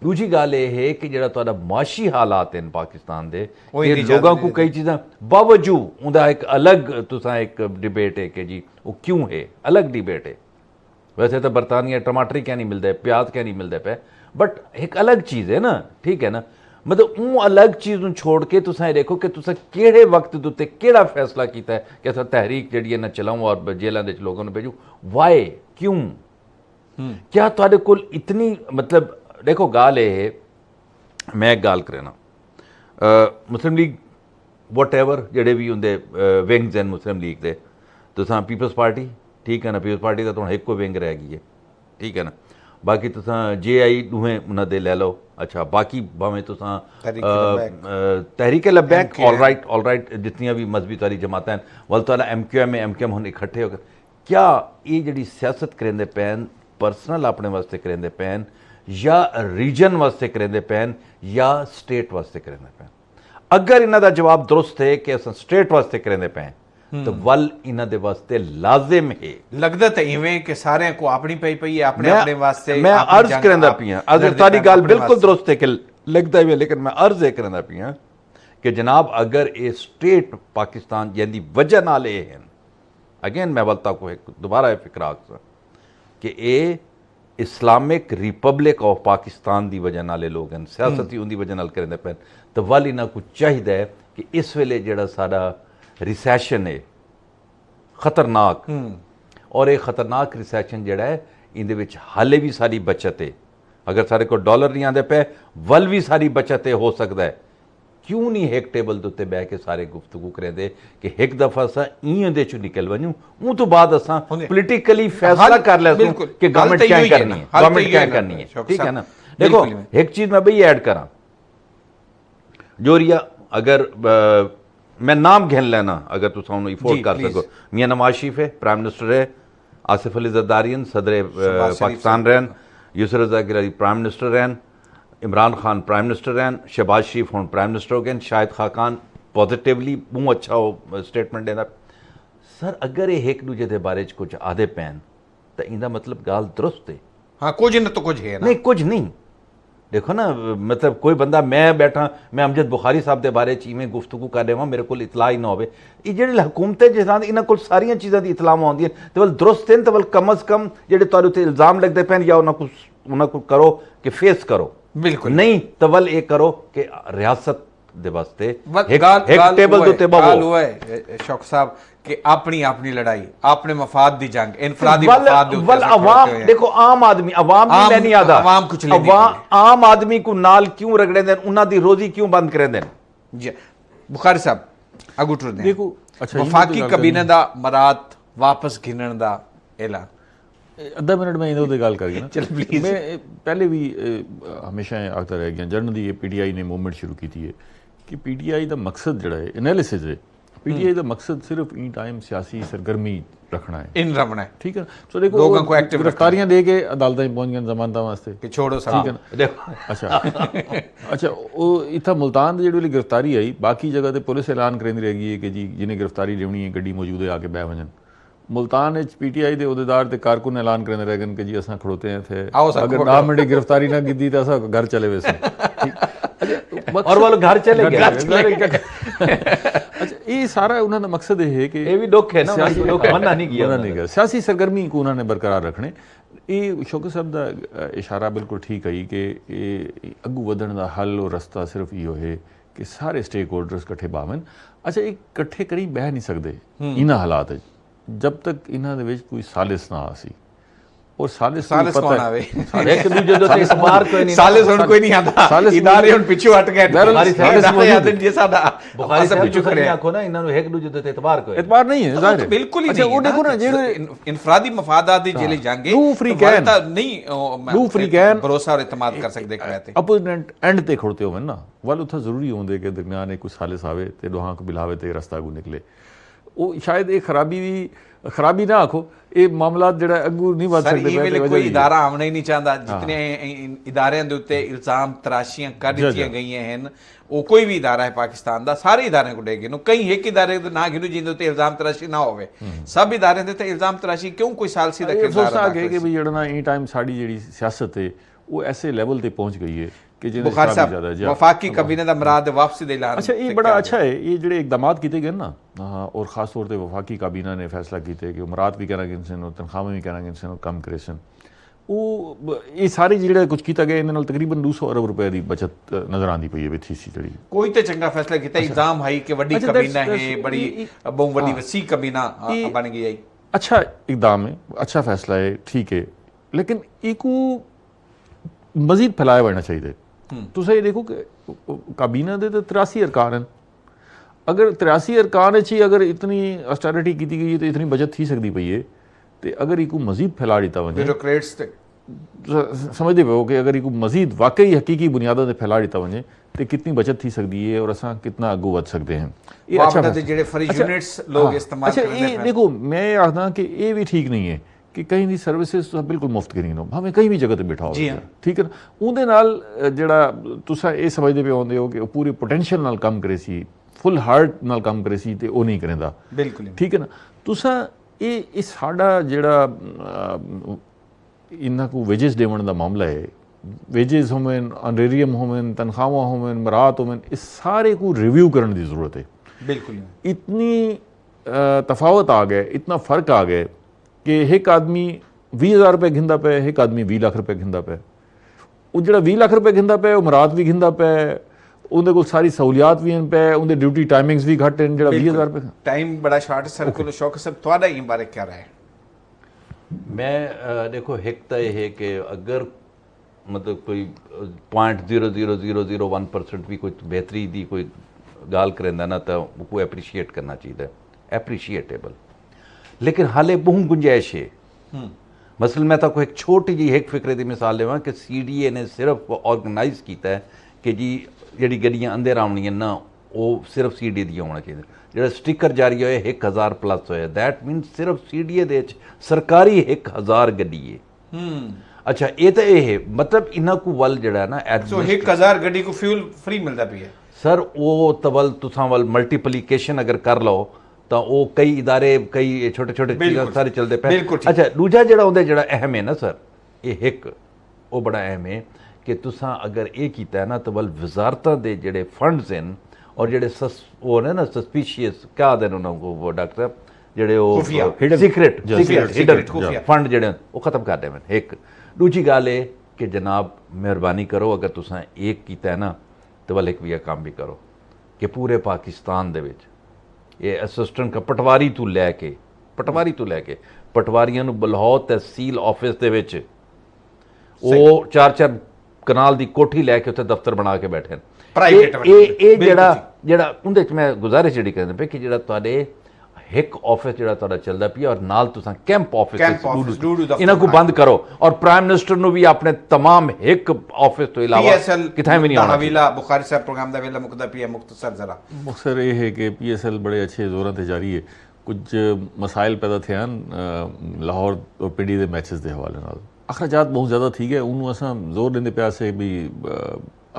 दूजी गल ये है कि जिहड़ा तुहाडा माशी हालात हैं पाकिस्तान दे, लोगों को कई चीज़ां बावजूद उनका एक अलग तुसा एक डिबेट है कि जी वो क्यों है, अलग डिबेट है। वैसे तो बरतानिया टमाटर क्या नहीं मिलता है, प्याज क्या नहीं मिलता पे, बट एक अलग चीज़ है ना, ठीक है ना। मतलब वो अलग चीज़ छोड़ के तुसा ये देखो कि तुसा केड़े वक्त के उत्ते केड़ा फैसला किया है कि असा तहरीक जी ना चलाऊँ और जेलों के लोगों को भेजूँ। वाई क्यों, क्या तुहाडे कोल इतनी मतलब देखो गल ये मैं एक गल करना मुस्लिम लीग वट एवर जेडे भी होंगे विंग्स हैं मुस्लिम लीग के, तुसा पीपल्स पार्टी ठीक है ना, पीपल्स पार्टी का तो एक को विंग रह गई है, ठीक है ना। बाकी तुसा JI दुहें उन्होंने ले लो, अच्छा बाकी भावें तुसा तहरीक लब्बैक ऑल राइट जितनियां भी मजहबी सारी जमातें हैं वल तो MQM हम इकट्ठे होकर क्या ये जी सियासत करेंदे पैन परसनल अपने वास्ते करेंदे पैन या रीजन वास्ते करेंदे पैन या स्टेट वास्ते करेंदे पैन। अगर इन्हों का जवाब दुरुस्त है कि अस स्टेट वास्ते करेंदे पैन तो वल इन्हां दे वास्ते लाजिम है। लगदा तो इवें कि सारे को अपनी पई है अपने वास्ते। मैं अर्ज करंदा पिया, अगर तारी गल बिल्कुल दुरुस्त है कि लगदा है, लेकिन मैं अर्ज ये करंदा पिया कि जनाब अगर ये स्टेट पाकिस्तान यानी वजह नाल ये हैं, अगेन मैं वलता को एक दोबारा फिक्रा कि ये इस्लामिक रिपब्लिक ऑफ पाकिस्तान की वजह नाल लोग हैं, सियासत ही उनकी वजह नाल करेंदे पैन, तो वल इन्हां को चाहिए है कि इस वेले जिहड़ा साडा रिसैशन है खतरनाक, और ये खतरनाक रिसैशन जिहड़ा है इहदे विच हाले भी सारी बचत है। अगर सारे को डॉलर नहीं आते पे वल भी सारी बचत है, हो सकता है। क्यों नहीं एक टेबल के उत्ते बह के सारे गुफ्तगू करेंदे कि एक दफा असा इहदे चों निकल वञूं, उस तो बाद असा पोलिटिकली फैसला कर लैसूं कि गवर्नमेंट क्या करनी है, गवर्नमेंट क्या करनी है, ठीक है ना। देखो एक चीज मैं भाई ऐड करा जोरिया, अगर मैं नाम घेन लेना अगर तुम उन्होंने अफोर्ड कर सको, मियां नवाज शरीफ है प्राइम मिनिस्टर है, आसिफ अली जरदारियन सदर पाकिस्तान रहन, यूसुफ रज़ा गिलानी प्राइम मिनिस्टर रहन, इमरान खान प्राइम मिनिस्टर रहन, शहबाज शरीफ हम प्राइम मिनिस्टर हो गए, शाहिद खाकान पॉजिटिवली मुँह अच्छा हो स्टेटमेंट देना। सर अगर ये एक दूजे के बारे कुछ आधे पैन तो इनका मतलब गाल दुरुस्त है। हाँ कुछ न तो कुछ है ना, नहीं कुछ नहीं। देखो ना मतलब कोई बंदा मैं बैठा मैं अमजद बुखारी साहब के बारे में गुफ्तगू कर रहा मेरे को इतला ही ना हो, ये जी हुकूमतें जिस इन्होंने को सारिया चीज़ों की इतलावां आउंदियां तो वल दुरुस्त हैं, तो वल कम अज़ कम जो तुहाडे इल्ज़ाम लगते पैन या उन्होंने करो कि फेस करो, बिल्कुल नहीं तो वल ये करो कि रियासत दे वास्ते एक टेबल दे उत्ते बवो। शौक साहब कि अपनी लड़ाई अपने मफाद दी जंग इनफरादी मफाद दे वल अवाम देखो आम आदमी अवाम नहीं लेनी आदा अवाम कुछ लेनी आम आदमी को नाल क्यों रगड़े देन, उन्हां दी रोजी क्यों बंद करे देन। जी बुखारी साहब ਅਗੂ ਟੁਰਦੇ ਦੇਖੋ ਅੱਛਾ ਵਫਾਕੀ ਕਬੀਨੇ ਦਾ ਮਰਾਤ ਵਾਪਸ ਗਿਣਨ ਦਾ ਐਲਾਨ ਅੱਧਾ ਮਿੰਟ ਮੈਂ ਇਹਦੇ ਉੱਤੇ ਗੱਲ ਕਰ ਗਿਆ ਚਲ ਪਲੀਜ਼ ਮੈਂ ਪਹਿਲੇ ਵੀ ਹਮੇਸ਼ਾ ਆਖਦਾ ਰਹਿ ਗਿਆ ਜਰਨ ਦੀ ਇਹ ਪੀਟੀਆਈ ਨੇ ਮੂਵਮੈਂਟ ਸ਼ੁਰੂ ਕੀਤੀ ਹੈ ਕਿ ਪੀਟੀਆਈ ਦਾ ਮਕਸਦ ਜਿਹੜਾ ਹੈ ਐਨਾਲਿਸਿਸ ਹੈ ਪੀਟੀਆਈ ਦਾ ਮਕਸਦ ਸਿਰਫ ਇਨ ਟਾਈਮ ਸਿਆਸੀ ਸਰਗਰਮੀ ਰੱਖਣਾ ਹੈ ਇਨ ਰਮਣਾ ਠੀਕ ਹੈ ਸੋ ਦੇਖੋ ਲੋਕਾਂ को एक्टिव गिरफ्तारियां दे के अदालतें पहुंच गए जमानतां वास्ते कि छोड़ो ठीक है ना देखो अच्छा वो इतना मुल्तान की जी गिरफ्तारी आई बाकी जगह तो पुलिस ऐलान करेंदी रहेगी कि जी जिन्हें गिरफ्तारी लेनी है गड्डी मौजूद है आके बह वजन मुल्तान पीटीआई के अहदेदार ते कारकुन ऐलान करेंदे रह गए कि जी असां खड़ोते हैं थे अगर 10 मिनट गिरफ्तारी ना की तो असां घर चले वैसे और वो लोग घर चले गए अच्छा ये सारा उन्होंने मकसद है कि ये भी दुख है ना दुख मना नहीं किया सियासी सरगर्मी को उन्होंने बरकरार रखने ये शौकत साहब का इशारा बिल्कुल ठीक है कि अगू वधण का हल और रस्ता सिर्फ यो है कि सारे स्टेक होल्डर्स इकट्ठे बावन अच्छा ये इकट्ठे करी बह नहीं सकते इन्हां हालात जब तक इन्हां दे विच कोई सालिस ना आसी और सालिस कौन आवे एक दूजे दे ते इतबार कोई नहीं सालिस हुन कोई नहीं आंदा इदारे हुन पिछू हट गए बुखारी साहब जे साडा बुखारी साहब पिछू खड़े आखो ना इन्हां नु एक दूजे दे ते इतबार नहीं है जाहिर है बिल्कुल ही अच्छा नहीं वो देखो ना जेड़े इनफरादी मफादात दी जेले जाएंगे डू फ्री कैन नहीं फ्री कैन भरोसा और इत्मीनान कर सकदे खड़े अपोजिट एंड ते खड़ते होवन ना वाल उथा जरूरी होंदे कि दरमियान कोई सालिस आवे ते दोहां को बिलावे ते रास्ता को निकले वो शायद ये खराबी ना आखो ये मामला ਜਿਹੜਾ ਅੱਗੂ ਨਹੀਂ ਵੱਧ ਸਕਦੇ ਪਹਿਲੇ ਕੋਈ ਇਦਾਰਾ ਆਉਣਾ ਹੀ ਨਹੀਂ ਚਾਹੁੰਦਾ ਜਿਤਨੇ ਇਦਾਰਿਆਂ ਦੇ ਉੱਤੇ ਇਲਜ਼ਾਮ ਤਰਾਸ਼ੀਆਂ ਕਰ ਦਿੱਤੀਆਂ ਗਈਆਂ ਹਨ ਉਹ ਕੋਈ ਵੀ ਇਦਾਰਾ ਹੈ ਪਾਕਿਸਤਾਨ ਦਾ ਸਾਰੇ ਇਦਾਰਿਆਂ ਕੋਲ ਡੇਗੇ ਨੂੰ ਕਈ ਇੱਕ ਇਦਾਰੇ ਦੇ ਨਾ ਗਿਣੋ ਜਿਹਦੇ ਉੱਤੇ ਇਲਜ਼ਾਮ ਤਰਾਸ਼ੀ ਨਾ ਹੋਵੇ ਸਭ ਇਦਾਰਿਆਂ ਦੇ ਉੱਤੇ ਇਲਜ਼ਾਮ ਤਰਾਸ਼ੀ ਕਿਉਂ ਕੋਈ ਸਾਲਸੀ ਦਾ ਕਿਰਦਾਰ ਅਦਾ ਕਰੇ ਕਿ ਵੀ ਜਿਹੜਾ ਨਾ ਇਹ ਟਾਈਮ ਸਾਡੀ ਜਿਹੜੀ ਸਿਆਸਤ ਹੈ ਉਹ ਐਸੇ ਲੈਵਲ ਤੇ ਪਹੁੰਚ ਗਈ ਹੈ कि बुखारी साहब वफाकी कबीने दा मुराद वापसी दे ऐलान अच्छा ये बड़ा अच्छा है ये जो इकदाम किए गए ना और खास तौर पर वफाकी काबीना ने फैसला किया कि मुराद भी कहना गिनसन और तनख्वाहें भी कहना गिनसन और कम करेसन वो ये सारी जो कुछ किया गया इन्होंने तकरीबन 200 अरब रुपए की बचत नजर आती पई है थी सी जी कोई तो चंगा फैसला किया इल्जाम है कि वड्डी कबीना है बड़ी बहुत वड्डी वसी कबीना बन गई है अच्छा इकदाम है अच्छा फैसला है ठीक है लेकिन इको मजीद फैलाया जाना चाहिए तुम ये देखो कि काबीना दे तो 83 अरकान हैं अगर 83 अरकान ही अगर इतनी ऑस्टेरिटी की गई है तो इतनी बचत थी सकती पई है तो अगर इको मजीद फैला दिता वजे समझते पे हो कि अगर इको मजीद वाकई हकीकी बुनियादों से फैला दिता वजे तो कितनी बचत थी सकती है और असां कितना अगू वध सकते हैं ये अच्छा ये देखो मैं आखदा कि ये भी ठीक नहीं है कि कहीं दी सर्विसेज तुम बिल्कुल मुफ्त करी नो भावें कहीं भी जगह ते बैठा हो ठीक है ना उहदे नाल जिहड़ा तुसां ये समझदे पे होंदे हो कि पूरे पोटेंशियल नाल काम करे सी फुल हार्ट नाल काम करे सी ते वो नहीं करेंदा बिल्कुल ठीक है ना तुसां ये साडा जिहड़ा इन्हां को वेजेस देवण दा मामला है वेजेस होवन ऑनरेरियम होवन तनख्वाहां होवन मरात होवन इस सारे को रिव्यू करने की जरूरत है बिल्कुल इतनी तफावत आ गए इतना फ़र्क आ गए कि एक आदमी 20,000 रुपये घिंदा पे एक आदमी 20 लाख रुपये घिंदा पे वो जो 20 लाख रुपये घिंदा पे वो मराद भी घिंदा पे उनके कोल सारी सहूलियात भी पे उनके ड्यूटी टाइमिंग्स भी घट हैं जो 20,000 रुपये टाइम बड़ा शॉर्ट सर्कल शौक सब थोड़ा ही बारे क्या रहा है मैं देखो एक तो ये है कि अगर मतलब कोई 0.00001% भी कोई बेहतरी दी कोई गाल करेंदा ना तो वो एप्रीशिएट करना चाहिए एप्रीशिएटेबल लेकिन हाले बहु गुंजाइश है मसलन मैं तो एक छोटी जी एक फिक्रे की मिसाल लेवा कि CDA ने सिर्फ ऑर्गेनाइज किया है कि जी जी गड्डियां अंदर आनियां ना वो सिर्फ CDA दी होना चाहिए जो स्टिकर जारी होए 1000 प्लस होए दैट मीन सिर्फ CDA दे सरकारी 1000 गड्डी है अच्छा ये तो ये है मतलब इन्हां को वल जड़ा ना 1000 गड्डी को फ्यूल फ्री मिलता भी है सर वो तवल तुसां वल मल्टीप्लीकेशन अगर कर लो तो वो कई इदारे कई छोटे छोटे चीज़ सारे चलते पे अच्छा दूजा जड़ा होंदा जड़ा अहम है ना सर ये एक वो बड़ा अहम है कि तुसां अगर ये कीता है ना तो वल वजारतां दे जड़े फंड्स हैं और जड़े वो ने ना सस्पिशियस क्या आदे उन्होंने वो डॉक्टर साहब जड़े वो सीक्रेट फंड जड़े वो खत्म कर देवन एक दूजी गल है कि जनाब मेहरबानी करो अगर तुसां एक कीता है ना तो वल एक भी काम भी करो कि पूरे पाकिस्तान दे विच ये असिस्टेंट का पटवारी तो लैके पटवारियां नूं बलहौर तहसील ऑफिस दे विच वो 4-4 कनाल दी कोठी लैके उत्थे दफ्तर बना के बैठे प्राइवेट ये जड़ा ਜਿਹੜਾ ਉਹਦੇ 'ਚ ਮੈਂ ਗੁਜ਼ਾਰਿਸ਼ ਜਿਹੜੀ ਕਰਦੇ ਪਏ ਕਿ ਜਿਹੜਾ ਤੁਹਾਡੇ ਇੱਕ ਆਫਿਸ ਜਿਹੜਾ ਤੁਹਾਡਾ ਚੱਲਦਾ ਪਿਆ ਔਰ ਨਾਲ ਤੁਸੀਂ ਕੈਂਪ ਆਫਿਸ ਇਹਨਾਂ ਨੂੰ ਬੰਦ ਕਰੋ ਔਰ ਪ੍ਰਾਈਮ ਮਿਨਿਸਟਰ ਨੂੰ ਵੀ ਆਪਣੇ तमाम ਇੱਕ ਆਫਿਸ ਤੋਂ ਇਲਾਵਾ ਕਿਥੇ ਵੀ ਨਹੀਂ ਆਉਣਾ ਹਵੇਲਾ ਬੁਖਾਰੀ ਸਾਹਿਬ ਪ੍ਰੋਗਰਾਮ ਦਾ ਵੇਲਾ ਮੁਕਦਾ ਪਿਆ ਮੁਖਤਸਰ ਜ਼ਰਾ ਮੁਖਤਸਰ ਇਹ ਹੈ ਕਿ PSL ਬੜੇ ਅੱਛੇ ਜ਼ੋਰਾਂ ਤੇ ਜਾਰੀ ਹੈ ਕੁਝ ਮਸਾਇਲ ਪੈਦਾ ਥੇ ਹਨ ਲਾਹੌਰ ਔਰ ਪਿੰਡੀ ਦੇ ਮੈਚਸ ਦੇ ਹਵਾਲੇ ਨਾਲ ਅਖਰਾਜਾਤ ਬਹੁਤ ਜ਼ਿਆਦਾ ਠੀਕ ਹੈ ਉਹਨੂੰ ਅਸਾਂ ਜ਼ੋਰ ਦਿੰਦੇ ਪਿਆ ਸੇ ਵੀ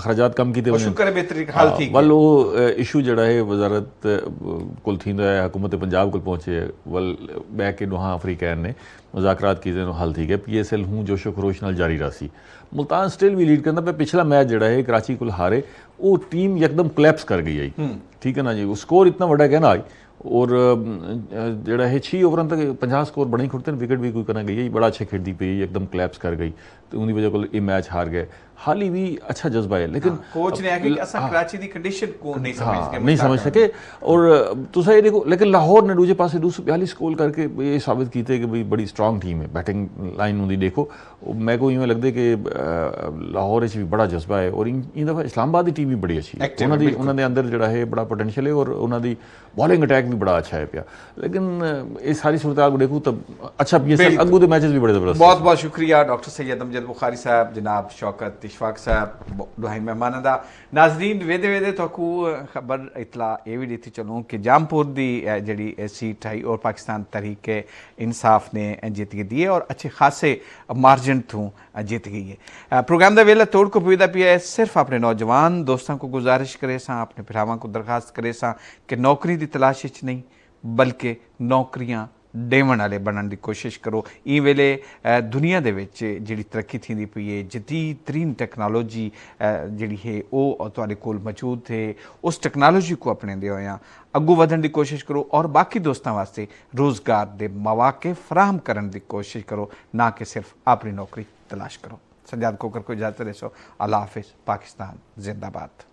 अखराजात कम किए शुक्र है बेहतरी हाल थी वल वो इशू जड़ा है वजारत कुल थींदा है हुकूमत पंजाब को पहुंचे वल बैक इन वहाँ अफ्रीकैन ने मुज़ाकरात कीते हल थी गए PSL हूँ जोशो खरोश नाल जारी रहा मुल्तान स्टिल भी लीड करता पे पिछला मैच जड़ा है कराची को हारे वो टीम यकदम क्लैप्स कर गई आई ठीक है ना जी वो स्कोर इतना बड़ा कहना आई और जड़ा है 6 ओवर तक 50 स्कोर बने खुड़ते विकेट भी कोई करना गई बड़ा अच्छा खेलती पई एकदम क्लैप्स कर गई तो उनकी वजह को ये मैच हार गए हाल ही भी अच्छा जज्बा है लेकिन कोच ने आके असा कराची दी कंडीशन को नहीं समझ सके और तुसा ये देखो लेकिन लाहौर ने दूसरे पासे 242 गोल करके ये साबित कीते कि भाई बड़ी स्ट्रांग टीम है बैटिंग लाइन उनकी देखो मैं को यूँ लगता है कि लाहौर भी बड़ा जज्बा है और इन दफ़ा इस्लामाबाद की टीम भी बड़ी अच्छी उन्होंने अंदर जड़ा है बड़ा पोटेंशियल है और उन्होंने बॉलिंग अटैक भी बड़ा अच्छा है पिया लेकिन ये सारी सूरत को देखूँ तब अच्छा PSL अगू के मैचेस भी बड़े ज़बरदस्त बहुत बहुत शुक्रिया डॉक्टर सैयद अमजद बुखारी साहब जनाब शौकत इशफाक साहब दुहाई मेहमान दा नाजरीन वेदे वेदे तो खबर इतला ये भी दी चलूँ कि जामपुर दी जड़ी सीट आई और पाकिस्तान तहरीक इंसाफ ने जीत गई है और अच्छे खासे मार्जिन थू जीत गई है प्रोग्राम का वेला तोड़ को पुदा पिया है सिर्फ अपने नौजवान दोस्तों को गुजारिश करे सा अपने भरावां को दरखास्त करे सा कि नौकरी की तलाश नहीं बल्कि नौकरियां देवन वाले बनने की कोशिश करो ई वेले दुनिया दे विच जिहड़ी तरक्की थींदी पई है जदीद तरीन टैक्नोलॉजी जिहड़ी है वो तुहाडे कोल मौजूद है उस टैक्नोलॉजी को अपनाते होया अगू वधण की कोशिश करो और बाकी दोस्तों वास्ते रोज़गार के मौके फराहम करने की कोशिश करो ना कि सिर्फ अपनी नौकरी तलाश करो। सज्जाद खोखर को इजाज़त दे सो अल्लाह हाफिज़ पाकिस्तान जिंदाबाद।